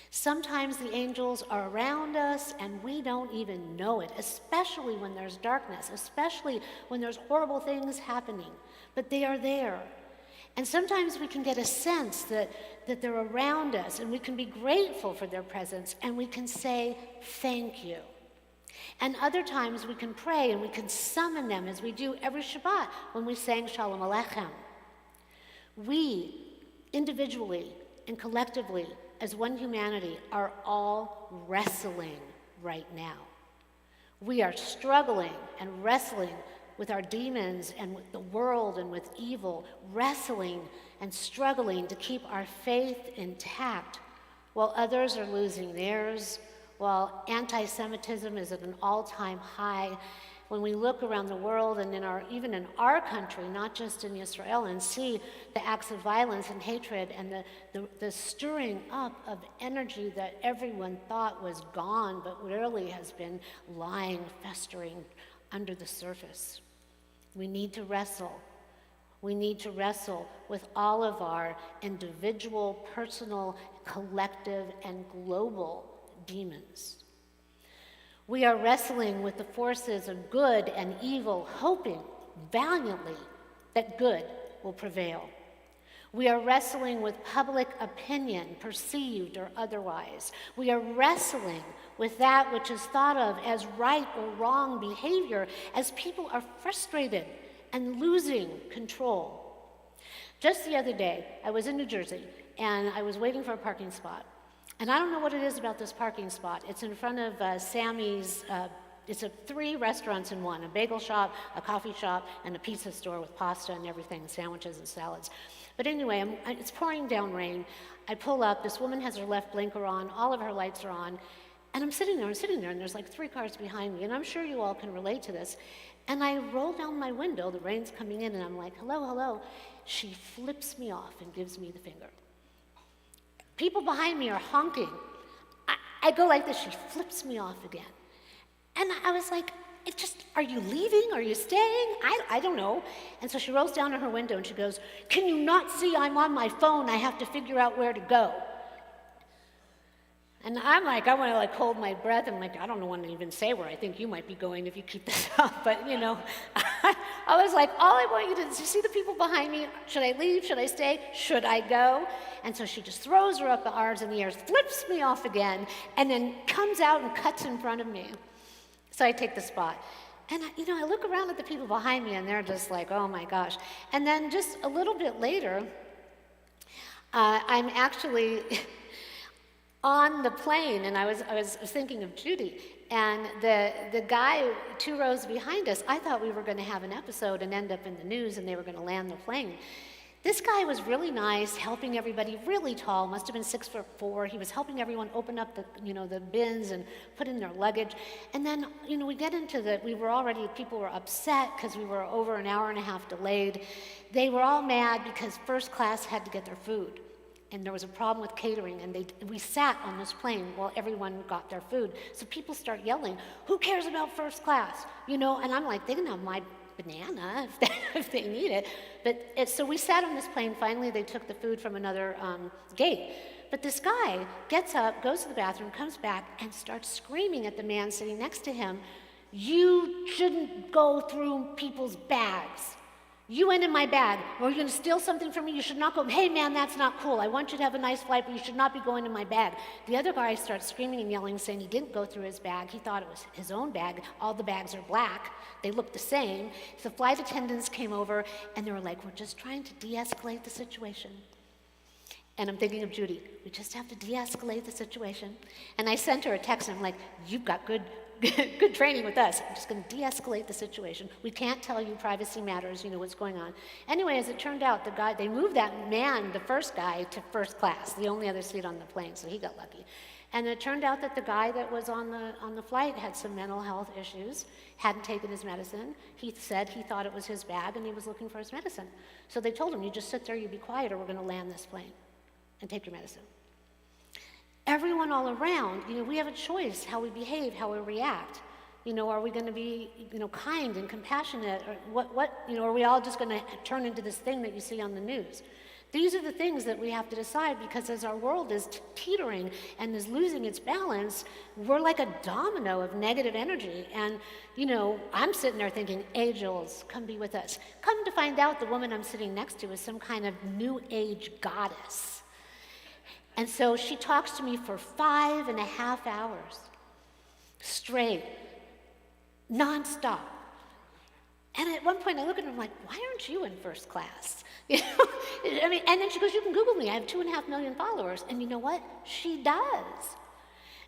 Sometimes the angels are around us and we don't even know it, especially when there's darkness, especially when there's horrible things happening, but they are there. And sometimes we can get a sense that they're around us, and we can be grateful for their presence, and we can say, thank you. And other times we can pray and we can summon them, as we do every Shabbat when we sang Shalom Aleichem. We, individually and collectively, as one humanity, are all wrestling right now. We are struggling and wrestling with our demons and with the world and with evil, wrestling and struggling to keep our faith intact while others are losing theirs, while anti-Semitism is at an all-time high. When we look around the world and even in our country, not just in Israel, and see the acts of violence and hatred and the stirring up of energy that everyone thought was gone, but really has been lying, festering under the surface. We need to wrestle. We need to wrestle with all of our individual, personal, collective, and global demons. We are wrestling with the forces of good and evil, hoping valiantly that good will prevail. We are wrestling with public opinion, perceived or otherwise. We are wrestling with that which is thought of as right or wrong behavior as people are frustrated and losing control. Just the other day, I was in New Jersey, and I was waiting for a parking spot. And I don't know what it is about this parking spot. It's in front of Sammy's, it's 3 restaurants in one, a bagel shop, a coffee shop, and a pizza store with pasta and everything, sandwiches and salads. But anyway, it's pouring down rain. I pull up, this woman has her left blinker on, all of her lights are on, and I'm sitting there, and there's like 3 cars behind me, and I'm sure you all can relate to this. And I roll down my window, the rain's coming in, and I'm like, hello, hello. She flips me off and gives me the finger. People behind me are honking. I go like this, she flips me off again. And I was like, are you leaving? Are you staying? I don't know. And so she rolls down to her window and she goes, can you not see I'm on my phone? I have to figure out where to go. And I'm like, I want to like hold my breath. I'm like, I don't want to even say where I think you might be going if you keep this up. But you know, I was like, all I want you to do is see the people behind me. Should I leave? Should I stay? Should I go? And so she just throws her up the arms in the air, flips me off again, and then comes out and cuts in front of me. So I take the spot. And I look around at the people behind me and they're just like, oh my gosh. And then just a little bit later, I'm actually on the plane, and I was thinking of Judy, and the guy 2 rows behind us, I thought we were going to have an episode and end up in the news, and they were going to land the plane. This guy was really nice, helping everybody, really tall, must have been 6'4". He was helping everyone open up the bins and put in their luggage. And then, we get into people were upset because we were over an hour and a half delayed. They were all mad because first class had to get their food. And there was a problem with catering, and we sat on this plane while everyone got their food. So people start yelling, who cares about first class? And I'm like, they can have my banana if they need it. So we sat on this plane. Finally, they took the food from another gate. But this guy gets up, goes to the bathroom, comes back, and starts screaming at the man sitting next to him, you shouldn't go through people's bags. You went in my bag. Or you're going to steal something from me? You should not go. Hey, man, that's not cool. I want you to have a nice flight, but you should not be going in my bag. The other guy starts screaming and yelling, saying he didn't go through his bag. He thought it was his own bag. All the bags are black. They look the same. The flight attendants came over, and they were like, we're just trying to de-escalate the situation. And I'm thinking of Judy. We just have to de-escalate the situation. And I sent her a text, and I'm like, you've got good training with us. I'm just going to de-escalate the situation. We can't tell you privacy matters, what's going on. Anyway, as it turned out, they moved that man, the first guy, to first class, the only other seat on the plane, so he got lucky. And it turned out that the guy that was on the flight had some mental health issues, hadn't taken his medicine. He said he thought it was his bag, and he was looking for his medicine. So they told him, you just sit there, you be quiet, or we're going to land this plane and take your medicine. Everyone all around, we have a choice how we behave, how we react. Are we going to be, kind and compassionate, or are we all just going to turn into this thing that you see on the news? These are the things that we have to decide, because as our world is teetering and is losing its balance, we're like a domino of negative energy. And, I'm sitting there thinking, angels, come be with us. Come to find out, the woman I'm sitting next to is some kind of new age goddess. And so she talks to me for 5.5 hours, straight, nonstop. And at one point I look at her and I'm like, why aren't you in first class? You know? I mean, and then she goes, you can Google me. I have 2.5 million followers. And you know what? She does.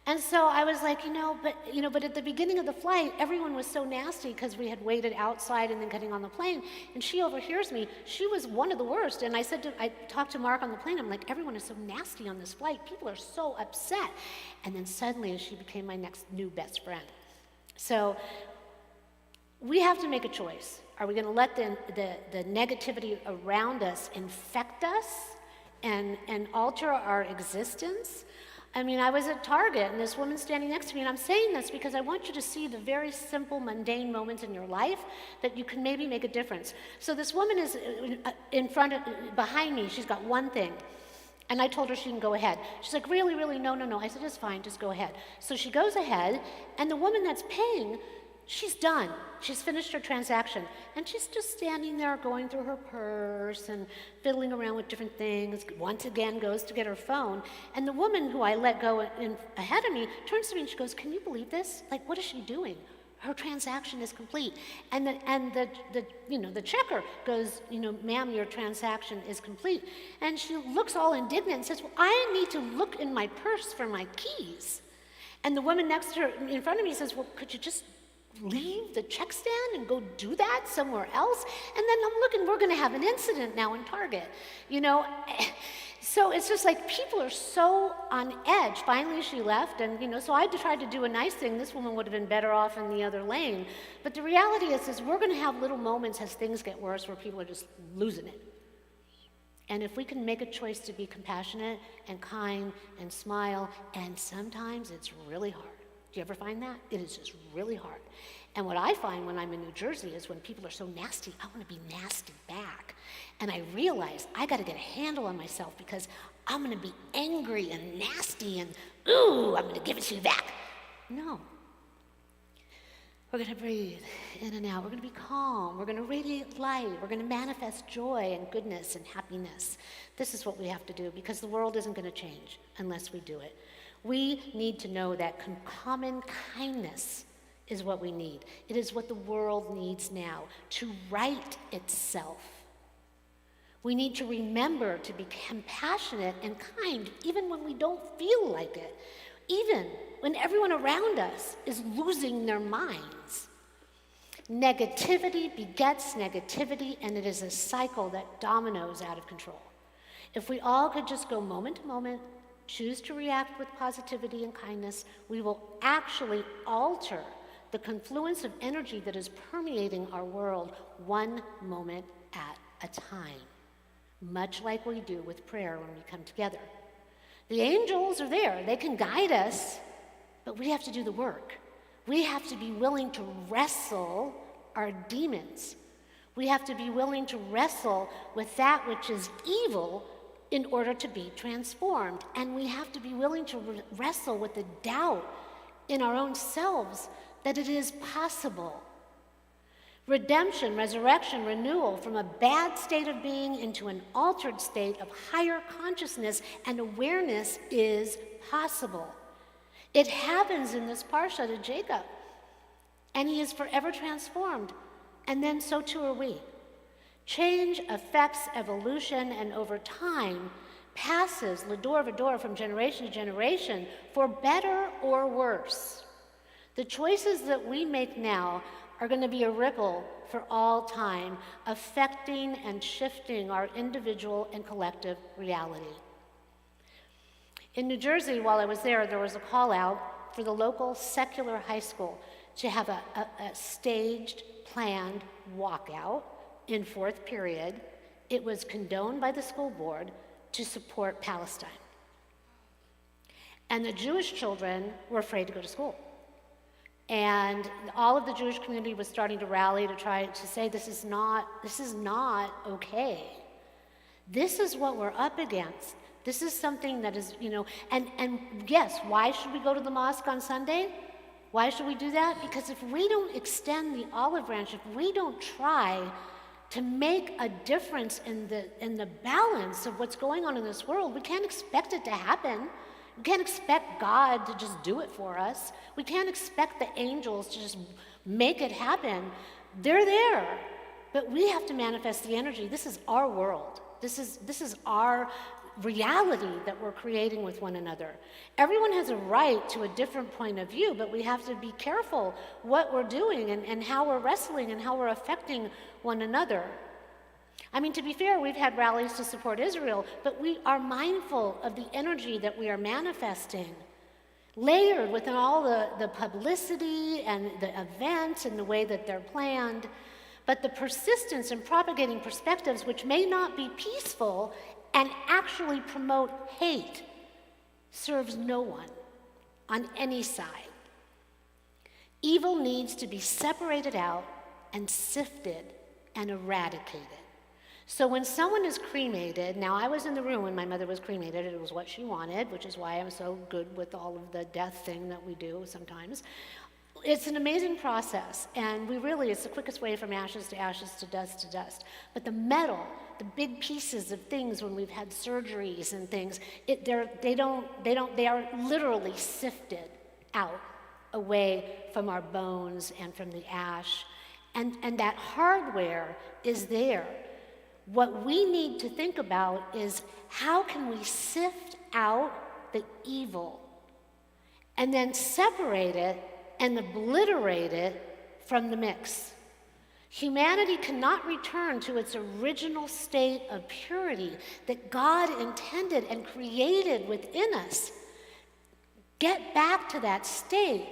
And so I was like, but at the beginning of the flight, everyone was so nasty because we had waited outside and then getting on the plane. And she overhears me. She was one of the worst. And I talked to Mark on the plane. I'm like, everyone is so nasty on this flight. People are so upset. And then suddenly she became my next new best friend. So we have to make a choice. Are we going to let the negativity around us infect us and alter our existence? I mean, I was at Target, and this woman's standing next to me, and I'm saying this because I want you to see the very simple, mundane moments in your life that you can maybe make a difference. So this woman is behind me. She's got one thing. And I told her she can go ahead. She's like, really, really, no. I said, it's fine, just go ahead. So she goes ahead, and the woman that's paying, she's done. She's finished her transaction. And she's just standing there going through her purse and fiddling around with different things. Once again, goes to get her phone. And the woman who I let go ahead of me turns to me and she goes, can you believe this? Like, what is she doing? Her transaction is complete. And the checker goes, ma'am, your transaction is complete. And she looks all indignant and says, well, I need to look in my purse for my keys. And the woman next to her, in front of me, says, well, could you just leave the check stand and go do that somewhere else? And then I'm looking, we're going to have an incident now in Target, So it's just like people are so on edge. Finally, she left, and so I tried to do a nice thing. This woman would have been better off in the other lane. But the reality is we're going to have little moments as things get worse where people are just losing it. And if we can make a choice to be compassionate and kind and smile, and sometimes it's really hard. Do you ever find that? It is just really hard. And what I find when I'm in New Jersey is when people are so nasty, I want to be nasty back. And I realize I got to get a handle on myself because I'm going to be angry and nasty and, ooh, I'm going to give it to you back. No. We're going to breathe in and out. We're going to be calm. We're going to radiate light. We're going to manifest joy and goodness and happiness. This is what we have to do because the world isn't going to change unless we do it. We need to know that common kindness is what we need. It is what the world needs now to right itself. We need to remember to be compassionate and kind even when we don't feel like it, even when everyone around us is losing their minds. Negativity begets negativity, and it is a cycle that dominoes out of control. If we all could just go moment to moment, choose to react with positivity and kindness, we will actually alter the confluence of energy that is permeating our world one moment at a time, much like we do with prayer when we come together. The angels are there. They can guide us, but we have to do the work. We have to be willing to wrestle our demons. We have to be willing to wrestle with that which is evil in order to be transformed. And we have to be willing to wrestle with the doubt in our own selves that it is possible. Redemption, resurrection, renewal from a bad state of being into an altered state of higher consciousness and awareness is possible. It happens in this parsha to Jacob, and he is forever transformed, and then so too are we. Change affects evolution, and over time passes l'dor v'dor from generation to generation for better or worse. The choices that we make now are going to be a ripple for all time, affecting and shifting our individual and collective reality. In New Jersey, while I was there was a call out for the local secular high school to have a staged, planned walkout in fourth period. It was condoned by the school board to support Palestine. And the Jewish children were afraid to go to school. And all of the Jewish community was starting to rally to try to say, this is not okay. This is what we're up against. This is something that is, and yes, why should we go to the mosque on Sunday? Why should we do that? Because if we don't extend the olive branch, if we don't try to make a difference in the balance of what's going on in this world, we can't expect it to happen. We can't expect God to just do it for us. We can't expect the angels to just make it happen. They're there, but we have to manifest the energy. This is our world. This is our reality that we're creating with one another. Everyone has a right to a different point of view, but we have to be careful what we're doing and how we're wrestling and how we're affecting one another. I mean, to be fair, we've had rallies to support Israel, but we are mindful of the energy that we are manifesting, layered within all the publicity and the events and the way that they're planned. But the persistence in propagating perspectives which may not be peaceful and actually promote hate serves no one on any side. Evil needs to be separated out and sifted and eradicated. So when someone is cremated, now I was in the room when my mother was cremated, it was what she wanted, which is why I'm so good with all of the death thing that we do sometimes. It's an amazing process, and it's the quickest way from ashes to ashes to dust. But the metal, the big pieces of things when we've had surgeries and things, they are literally sifted out away from our bones and from the ash. And that hardware is there. What we need to think about is how can we sift out the evil and then separate it and obliterate it from the mix. Humanity cannot return to its original state of purity that God intended and created within us. Get back to that state.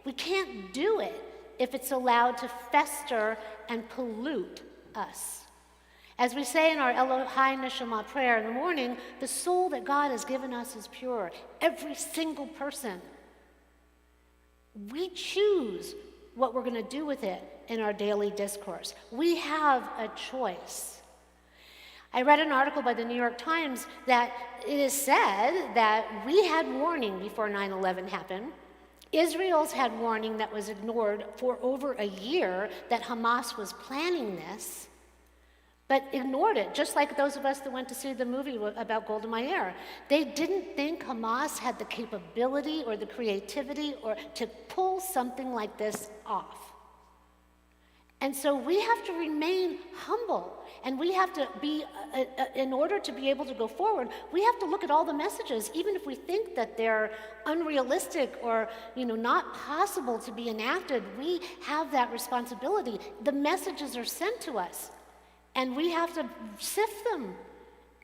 We can't do it if it's allowed to fester and pollute us. As we say in our Elohai Neshama prayer in the morning, the soul that God has given us is pure. Every single person. We choose what we're going to do with it in our daily discourse. We have a choice. I read an article by the New York Times that it is said that we had warning before 9/11 happened. Israel's had warning that was ignored for over a year that Hamas was planning this, but ignored it, just like those of us that went to see the movie about Golda Meir. They didn't think Hamas had the capability or the creativity or to pull something like this off. And so we have to remain humble, and we have to be, in order to be able to go forward, we have to look at all the messages, even if we think that they're unrealistic or not possible to be enacted. We have that responsibility. The messages are sent to us. And we have to sift them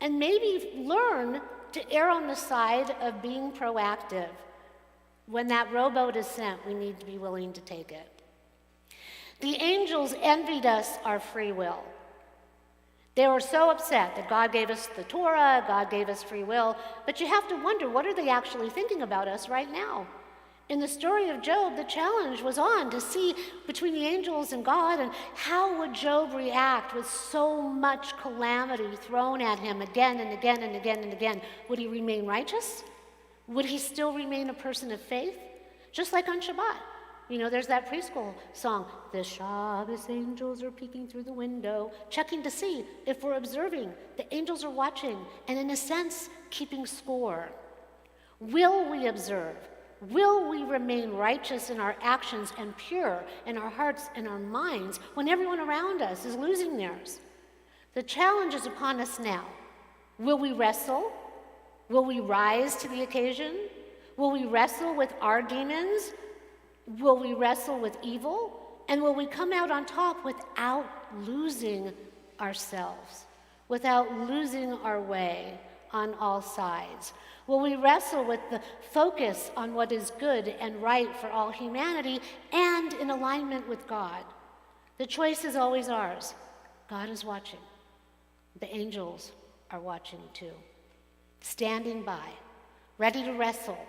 and maybe learn to err on the side of being proactive. When that rowboat is sent, we need to be willing to take it. The angels envied us our free will. They were so upset that God gave us the Torah, God gave us free will, but you have to wonder, what are they actually thinking about us right now? In the story of Job, the challenge was on to see between the angels and God, and how would Job react with so much calamity thrown at him again and again and again and again? Would he remain righteous? Would he still remain a person of faith? Just like on Shabbat. There's that preschool song, the Shabbos angels are peeking through the window, checking to see if we're observing. The angels are watching and, in a sense, keeping score. Will we observe? Will we remain righteous in our actions and pure in our hearts and our minds when everyone around us is losing theirs? The challenge is upon us now. Will we wrestle? Will we rise to the occasion? Will we wrestle with our demons? Will we wrestle with evil? And will we come out on top without losing ourselves, without losing our way on all sides? Will we wrestle with the focus on what is good and right for all humanity and in alignment with God? The choice is always ours. God is watching. The angels are watching too. Standing by, ready to wrestle,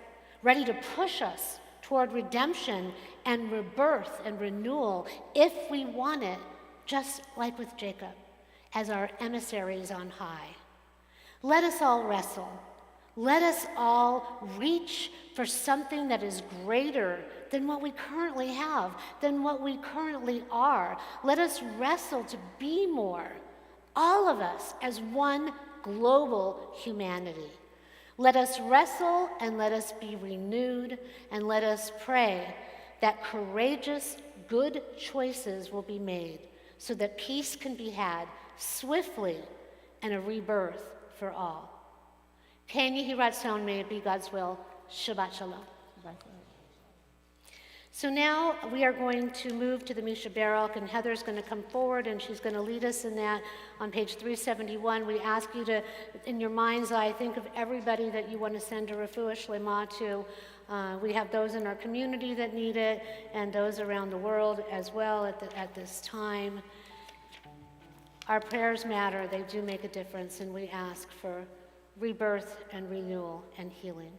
ready to push us toward redemption and rebirth and renewal if we want it, just like with Jacob, as our emissaries on high. Let us all wrestle. Let us all reach for something that is greater than what we currently have, than what we currently are. Let us wrestle to be more, all of us as one global humanity. Let us wrestle and let us be renewed, and let us pray that courageous, good choices will be made so that peace can be had swiftly and a rebirth for all. Ken Yehi Ratzon, may it be God's will. Shabbat Shalom. So now we are going to move to the Misha Barak, and Heather's going to come forward, and she's going to lead us in that on page 371. We ask you to, in your mind's eye, think of everybody that you want to send a refuah shlema to. We have those in our community that need it, and those around the world as well at this time. Our prayers matter. They do make a difference, and we ask for rebirth and renewal and healing.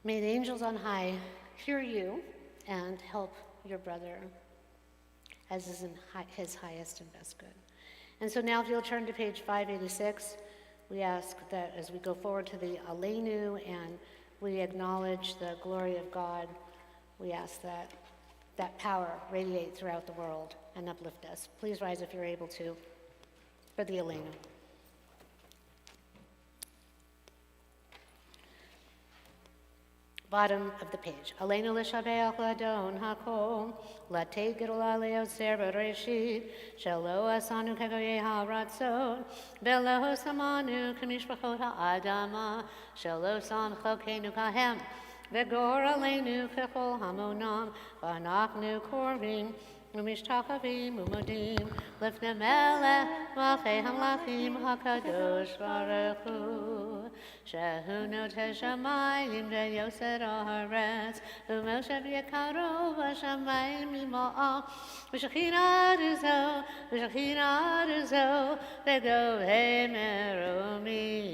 May the angels on high hear you and help your brother as is in his highest and best good. And so now if you'll turn to page 586, we ask that as we go forward to the Aleinu and we acknowledge the glory of God, we ask that that power radiate throughout the world and uplift us. Please rise if you're able to for the Aleinu. Bottom of the page. Aleinu l'shabeach l'adon hakol, l'tei gedola le'oser b'reshit, shelo asanu kegoyei ha'ratzot, velo samanu k'mishpachot ha'adama, shelo sam chokenu kahem, v'gor aleinu kechol hamonam, v'anachnu korvim, ומשתחווים ומודים לפני מלך מלכי המלכים הקדוש ברוך הוא שהוא נוטה שמיים ויוסר הארץ ומושב יקרו בשמיים ממעל ושכינה זו בגובה מרומים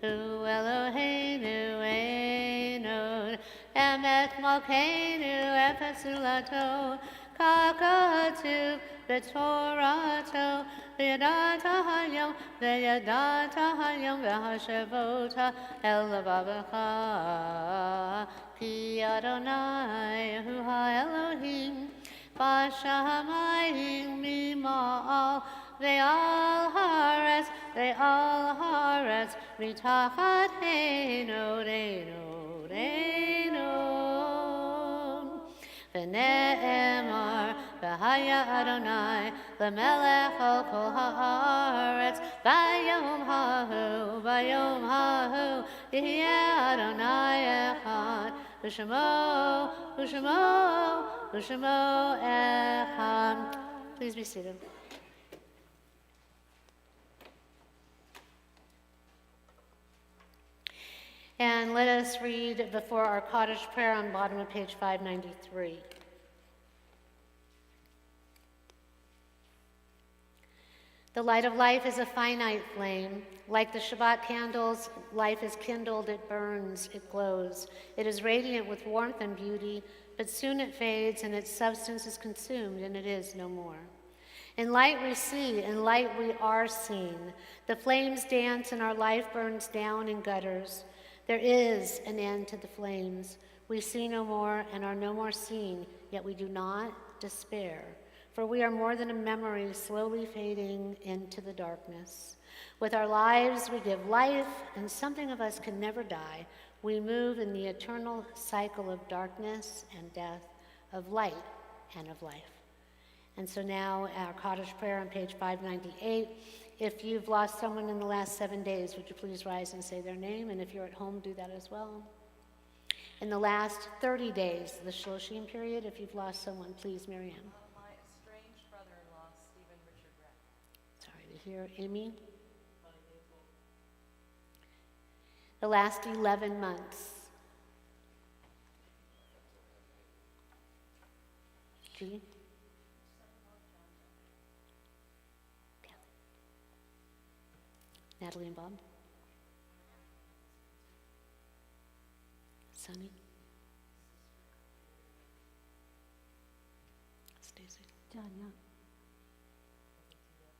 הוא אלוהינו אין עוד אמת מלכנו אפס זולתו כך כתוב בתורתו וידעת היום והשבות אל לבבך כי אדוני הוא האלוהים בשמיים ממעל ועל הארץ מתחת עינו ונאמר והיה Adonai lemelech al kol haaretz. Bayom hahu yeh Adonai echad. U'shemo echad. Please be seated. And let us read before our Kaddish prayer on bottom of page 593. The light of life is a finite flame. Like the Shabbat candles, life is kindled, it burns, it glows. It is radiant with warmth and beauty, but soon it fades and its substance is consumed and it is no more. In light we see, in light we are seen. The flames dance and our life burns down in gutters. There is an end to the flames. We see no more and are no more seen, yet we do not despair. For we are more than a memory slowly fading into the darkness. With our lives we give life, and something of us can never die. We move in the eternal cycle of darkness and death, of light and of life. And so now our Kaddish prayer on page 598. If you've lost someone in the last 7 days, would you please rise and say their name? And if you're at home, do that as well. In the last 30 days, the Shloshim period, if you've lost someone, please, Miriam. My estranged brother-in-law, Stephen Richard Reck. Sorry to hear. Amy? The last 11 months. Judy? Natalie and Bob? Sunny? Stacy? John, yeah.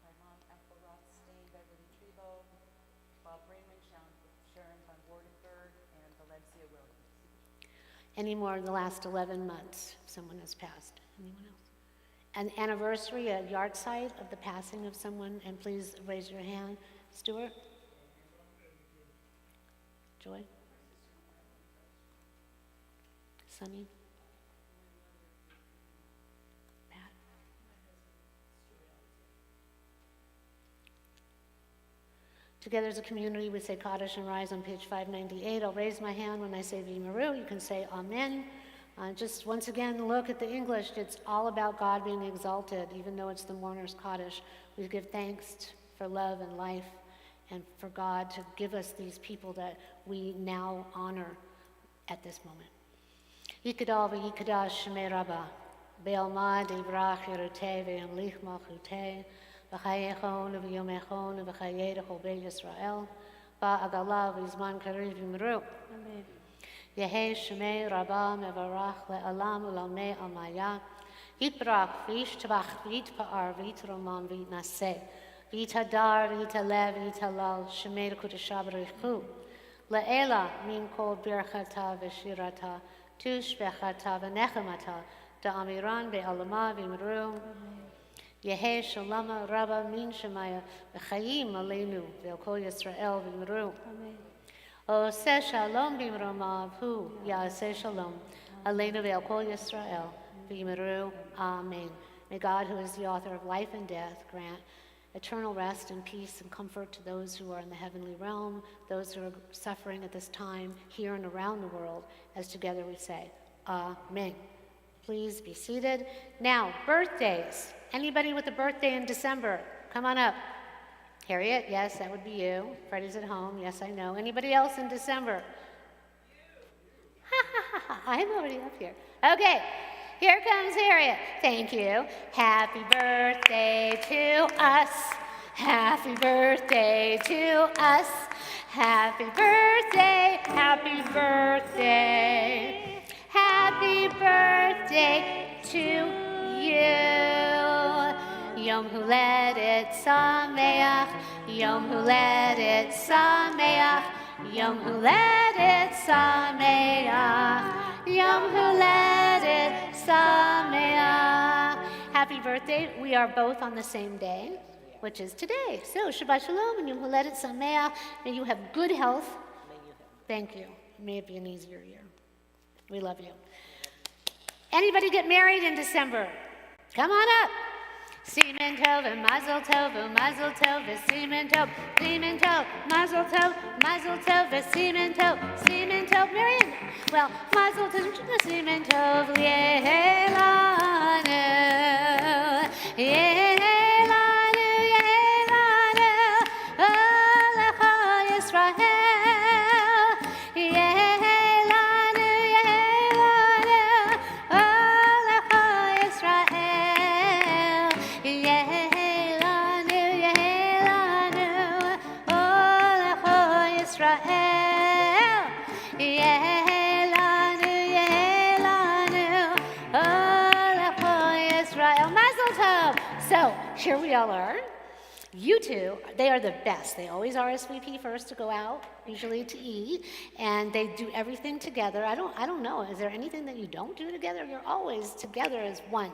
My mom, Ethel Rothstein, Beverly Trebo, Bob Raymond, Sharon von Wardenberg, and Valencia Williams. Any more in the last 11 months? Someone has passed. Anyone else? An anniversary, a yard site of the passing of someone, and please raise your hand. Stuart? Joy? Sunny? Pat? Together as a community, we say Kaddish and rise on page 598. I'll raise my hand when I say V'Maru. You can say Amen. Just once again, look at the English. It's all about God being exalted, even though it's the mourner's Kaddish. We give thanks for love and life, and for God to give us these people that we now honor at this moment. Yikadal v'yikadash shemei Rabbah, be'alma de'vrach yerutei ve'amlich malchutei, v'chayechon v'yomechon v'chayei d'chol beit Yisrael, ba'agala v'zman kariv yimru. Amen. Yehei shemei Rabbah mevarach le'alam u'lamei almaya, yitbrach v'yishtabach v'yitpa'ar v'yitromam v'yitnaseh, V'yitadar, v'yitalev, v'yitalal, shemei l'kudesha b'richu. Le'ela min kol birchata v'shirata, tushbechata v'nechemata, da'amiran be'alama v'imru. Yehei shalama rabba min shemaya, v'chayim aleinu, ve'al kol Yisrael v'imru. Oseh shalom b'imromav hu, ya'aseh shalom, aleinu ve'al kol Yisrael v'imru. Amen. May God, who is the author of life and death, grant eternal rest and peace and comfort to those who are in the heavenly realm, those who are suffering at this time here and around the world, as together we say, Amen. Please be seated. Now, birthdays. Anybody with a birthday in December? Come on up. Harriet, yes, that would be you. Freddie's at home, yes, I know. Anybody else in December? I'm already up here. Okay. Here comes Harriet. Thank you. Happy birthday to us. Happy birthday to us. Happy birthday. Happy birthday. Happy birthday to you. Yom Huledet Sameach. Yom Huledet Sameach. Yom Huledet Sameach. Yom Huledet Sameach. Happy birthday. We are both on the same day, which is today. So, Shabbat Shalom and Yom Huledet Sameach. May you have good health. Thank you. May it be an easier year. We love you. Anybody get married in December? Come on up. Siemens Tov, and Mazel Tov, and Mazel Tov, and Siemens Tov, Siemens Tov, Mazel Tov, and Siemens Tov, Siemens Tov, Marion. Well, Mazel Tov, Siemens Tov, Yehelanu, Yehelanu, Yehelanu, Alecha Yisrael, Yehelanu, Yehelanu, Alecha Yisrael, Yehelanu, Yehelanu, Alecha Yisrael, Yehelanu, Yehelanu, Alecha Yisrael. Mazel Tov. So here we all are. You two, they are the best. They always RSVP first to go out, usually to eat, and they do everything together. I don't know. Is there anything that you don't do together? You're always together as one.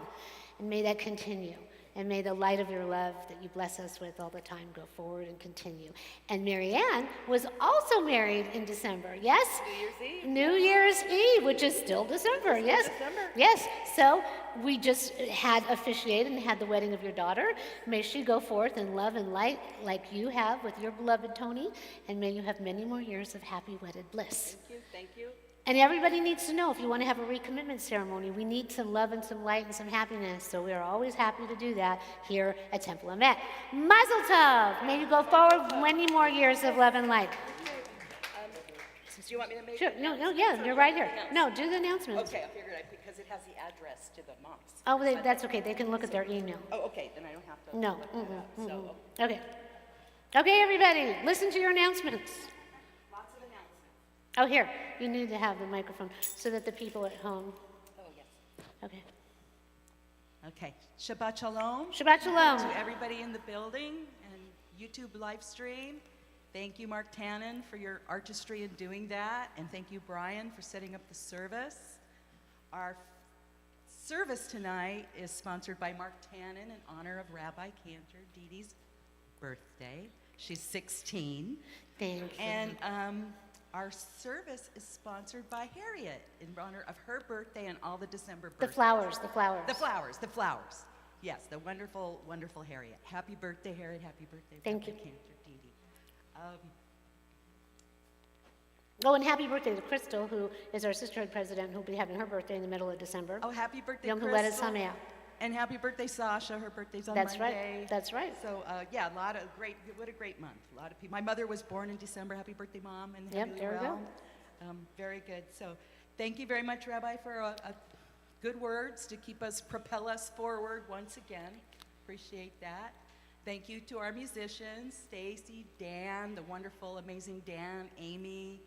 And may that continue. And may the light of your love that you bless us with all the time go forward and continue. And Marianne was also married in December, yes? New Year's Eve. New Year's Eve, which is still December, yes? December. Yes, so we just had officiated and had the wedding of your daughter. May she go forth in love and light like you have with your beloved Tony, and may you have many more years of happy wedded bliss. Thank you. And everybody needs to know, if you want to have a recommitment ceremony, we need some love and some light and some happiness, so we are always happy to do that here at Temple Emet. Mazel Tov! May you go forward many more years of love and light. Do you want me to make? Sure, yeah, you're right here. No, do the announcements. Okay, I figured because it has the address to the mosque. Oh, that's okay, they can look at their email. Oh, okay, then I don't have to. No, look that up. So, Okay. Okay, everybody, listen to your announcements. lots of announcements. Oh, here, you need to have the microphone so that the people at home, Oh, yes. okay. Okay, Shabbat Shalom Shabbat Shalom. to everybody in the building and YouTube live stream. Thank you, Mark Tannen, for your artistry in doing that, and thank you, Brian, for setting up the service. Our service tonight is sponsored by Mark Tannen in honor of Rabbi Cantor Dee Dee's birthday. She's 16. Thank you. And our service is sponsored by Harriet in honor of her birthday and all the December The birthdays. flowers. The flowers. Yes, the wonderful, wonderful Harriet. Happy birthday, Harriet. Happy birthday, Thank Rabbi you. Cantor Dee Dee. Oh, and happy birthday to Crystal, who is our sisterhood president, who'll be having her birthday in the middle of December. Oh, happy birthday, Yom Huledet Crystal. Sameach. And happy birthday, Sasha. Her birthday's on That's Monday. right. That's right. So, yeah, a lot of great, what a great month. A lot of people. My mother was born in December. Happy birthday, Mom. And Yep, happy there we go. well. Very good. So, thank you very much, Rabbi, for good words to keep us, propel us forward once again. Appreciate that. Thank you to our musicians, Stacy, Dan, the wonderful, amazing Dan, Amy.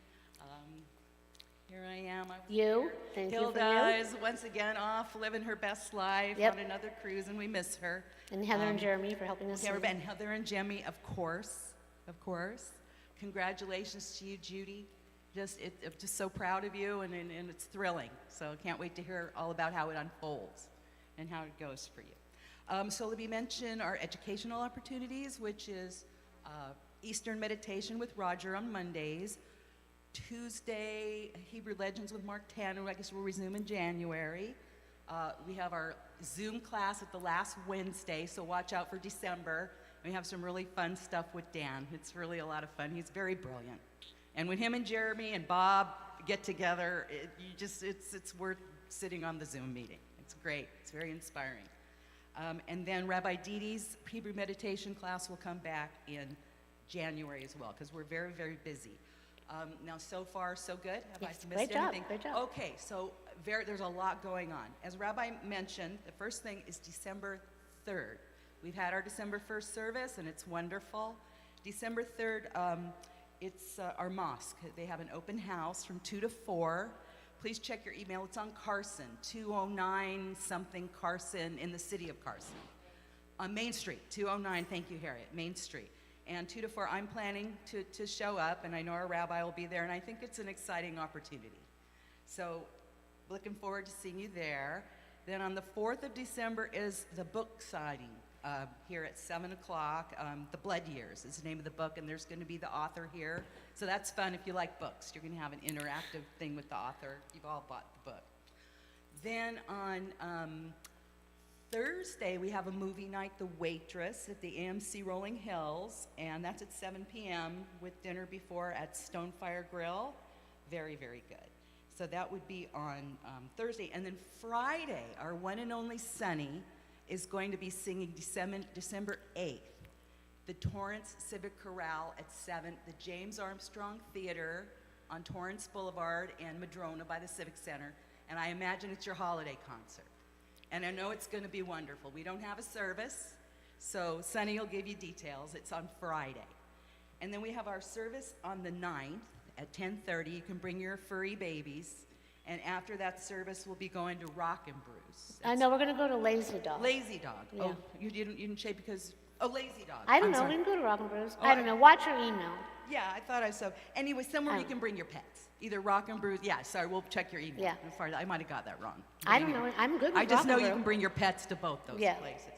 Here I am. I was You. here. Thank you Hilda for you. is once again off living her best life Yep. on another cruise, and we miss her. And Heather and Jeremy for helping us. Yeah, sing. and Heather and Jemmy, of course. Congratulations to you, Judy. I'm just so proud of you, and it's thrilling. So can't wait to hear all about how it unfolds and how it goes for you. So let me mention our educational opportunities, which is Eastern Meditation with Roger on Mondays. Tuesday, Hebrew Legends with Mark Tanner, I guess we'll resume in January. We have our Zoom class at the last Wednesday, so watch out for December. We have some really fun stuff with Dan. It's really a lot of fun. He's very brilliant. And when him and Jeremy and Bob get together, it's worth sitting on the Zoom meeting. It's great. It's very inspiring. And then Rabbi Dee Dee's Hebrew meditation class will come back in January as well, because we're very, very busy. Now, so far, so good? Have Yes, I missed great job, anything? great job. Okay, so there's a lot going on. As Rabbi mentioned, the first thing is December 3rd. We've had our December 1st service, and it's wonderful. December 3rd, it's our mosque. They have an open house from 2 to 4. Please check your email. It's on Carson, 209 something Carson in the city of Carson. On Main Street, 209, thank you, Harriet, Main Street. And 2 to 4, I'm planning to show up, and I know our rabbi will be there, and I think it's an exciting opportunity. So, looking forward to seeing you there. Then on the 4th of December is the book signing here at 7 o'clock. The Blood Years is the name of the book, and there's going to be the author here. So that's fun if you like books. You're going to have an interactive thing with the author. You've all bought the book. Then on Thursday, we have a movie night, The Waitress, at the AMC Rolling Hills, and that's at 7 p.m. with dinner before at Stonefire Grill. Very, very good. So that would be on Thursday. And then Friday, our one and only Sunny is going to be singing December 8th, the Torrance Civic Chorale at 7, the James Armstrong Theater on Torrance Boulevard and Madrona by the Civic Center. And I imagine it's your holiday concert. And I know it's going to be wonderful. We don't have a service, so Sunny will give you details. It's on Friday. And then we have our service on the 9th at 10:30. You can bring your furry babies. And after that service, we'll be going to Rock and Brews. I know, we're going to go to Lazy Dog. Lazy Dog. Yeah. Oh, you didn't say because, oh, Lazy Dog. I don't I'm know, sorry. we can go to Rock and Brews. Oh, I don't know, watch your email. Yeah, I thought I saw. Anyway, somewhere you Oh. can bring your pets. Either Rock and Brews. Yeah, sorry, we'll check your email. Yeah. As far as I might have got that wrong. I don't know, I'm good with I just Rock know and you Brew. can bring your pets to both those Yeah. places.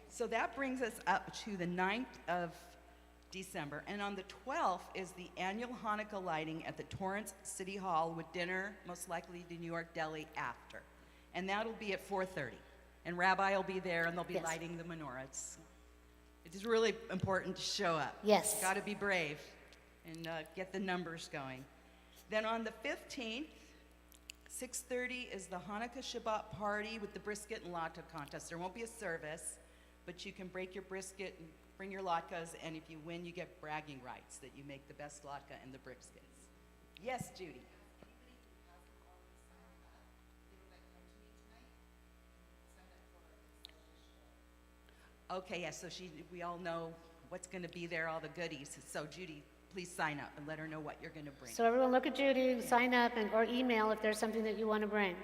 So that brings us up to the 9th of December. And on the 12th is the annual Hanukkah lighting at the Torrance City Hall with dinner, most likely to New York Deli after. And that'll be at 4:30. And Rabbi will be there and they'll be Yes. lighting the menorahs. It is really important to show up. Yes. Got to be brave and get the numbers going. Then on the 15th, 6:30 is the Hanukkah Shabbat party with the brisket and latke contest. There won't be a service, but you can break your brisket and bring your latkes, and if you win, you get bragging rights that you make the best latke and the briskets. Yes, Judy? Okay, yes, so we all know what's going to be there, all the goodies. So Judy, please sign up and let her know what you're going to bring. So everyone look at Judy, sign up, or email if there's something that you want to bring.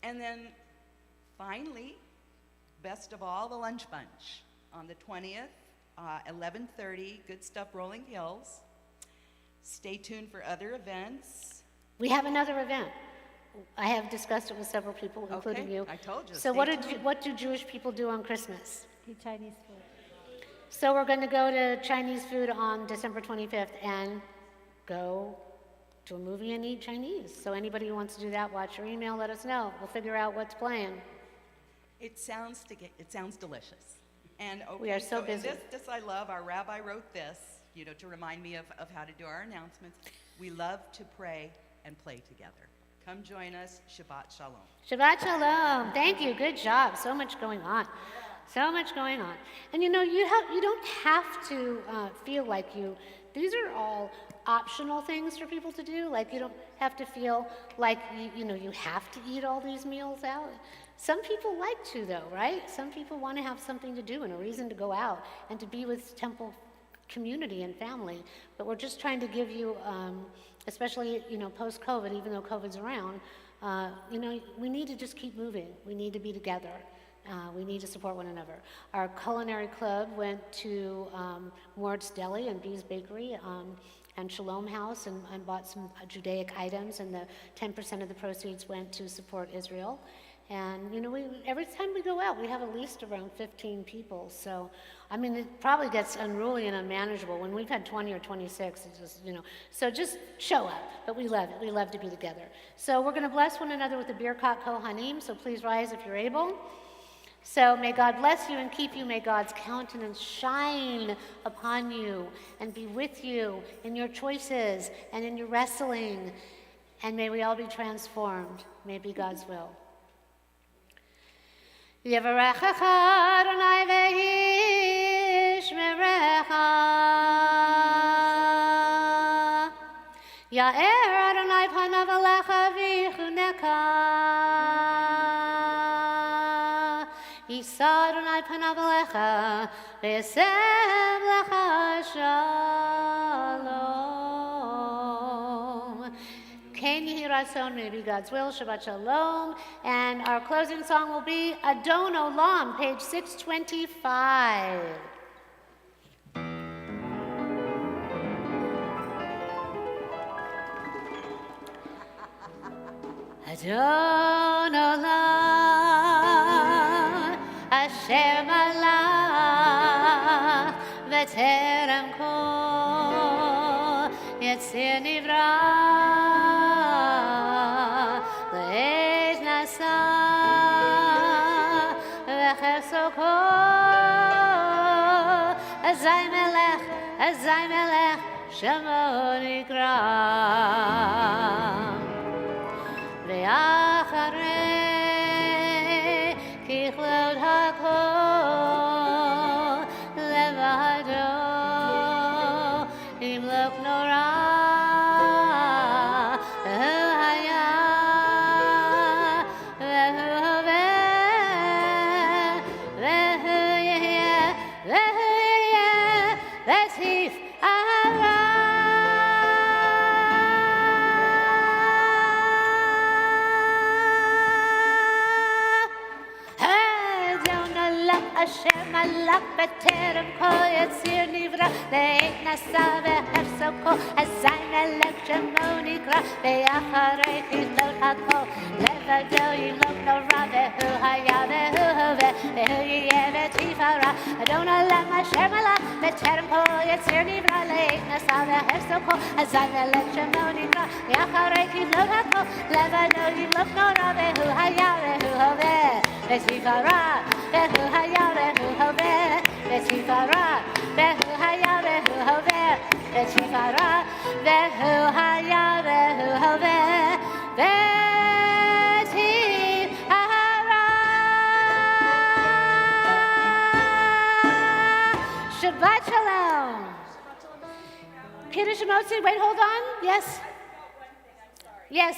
And then finally, best of all, the lunch bunch on the 20th, 11:30, Good Stuff Rolling Hills. Stay tuned for other events. We have another event. I have discussed it with several people, including Okay, you. I told you, So stay what do Jewish people do on Christmas? Eat Chinese food. So we're going to go to Chinese food on December 25th and go to a movie and eat Chinese. So anybody who wants to do that, watch your email, let us know. We'll figure out what's playing. It sounds delicious. And okay, We are so and busy. this I love. Our rabbi wrote this, to remind me of how to do our announcements. We love to pray and play together. Come join us. Shabbat Shalom. Shabbat Shalom. Thank you. Good job. So much going on. So much going on. And you don't have to feel like these are all optional things for people to do. Like you don't have to feel like you have to eat all these meals out. Some people like to though, right? Some people want to have something to do and a reason to go out and to be with temple community and family. But we're just trying to give you, especially post-COVID, even though COVID's around, we need to just keep moving. We need to be together. We need to support one another. Our culinary club went to Mord's Deli and Bee's Bakery and Shalom House and bought some Judaic items, and the 10% of the proceeds went to support Israel. And every time we go out, we have at least around 15 people. So, it probably gets unruly and unmanageable when we've had 20 or 26. It's just, so just show up. But we love it. We love to be together. So we're going to bless one another with the Birkat Kohanim. So please rise if you're able. So may God bless you and keep you. May God's countenance shine upon you and be with you in your choices and in your wrestling. And may we all be transformed. May it be God's will. Yevarechecha Adonai ve'yishmerecha. Ya'er Adonai panav alecha v'yichuneka. Yisa Adonai panav alecha v'yasem lecha shalom. Ken Yehi Ratzon, may it be God's will. Shabbat Shalom. And our closing song will be Adon Olam, page 625. Adon Olam, Asher malach, v'terem kol, Yetzir nivra. Le'ez nasa soko azay melech shemo nikra ve'acharei kichlot hakol levado imlok nora Hashem alak beterem kol yetzir nivra le'et nasa ve'hefso kol azay melech shemo nikra ve'acharei chilot hakol levado yimlok nora ve'hu haya ve'hu hove ve'hu yeh v'tifara Adon olam Hashem alak beterem kol yetzir nivra le'et nasa ve'hefso kol azay melech shemo nikra ve'acharei chilot hakol levado yimlok nora ve'hu haya ve'hu hove ve'tifara ve'hu haya ve'hu hove ve'tifara ve'hu haya ve'hu hove ve'tifara ve'hu haya ve'hu hove ve'tifara. Shabbat Shalom. Kiddush Motzi, wait, hold on. Yes. Yes.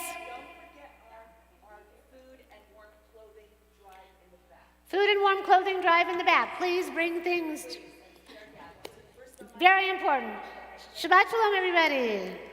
Food and warm clothing drive in the back. Please bring things. Very important. Shabbat Shalom, everybody.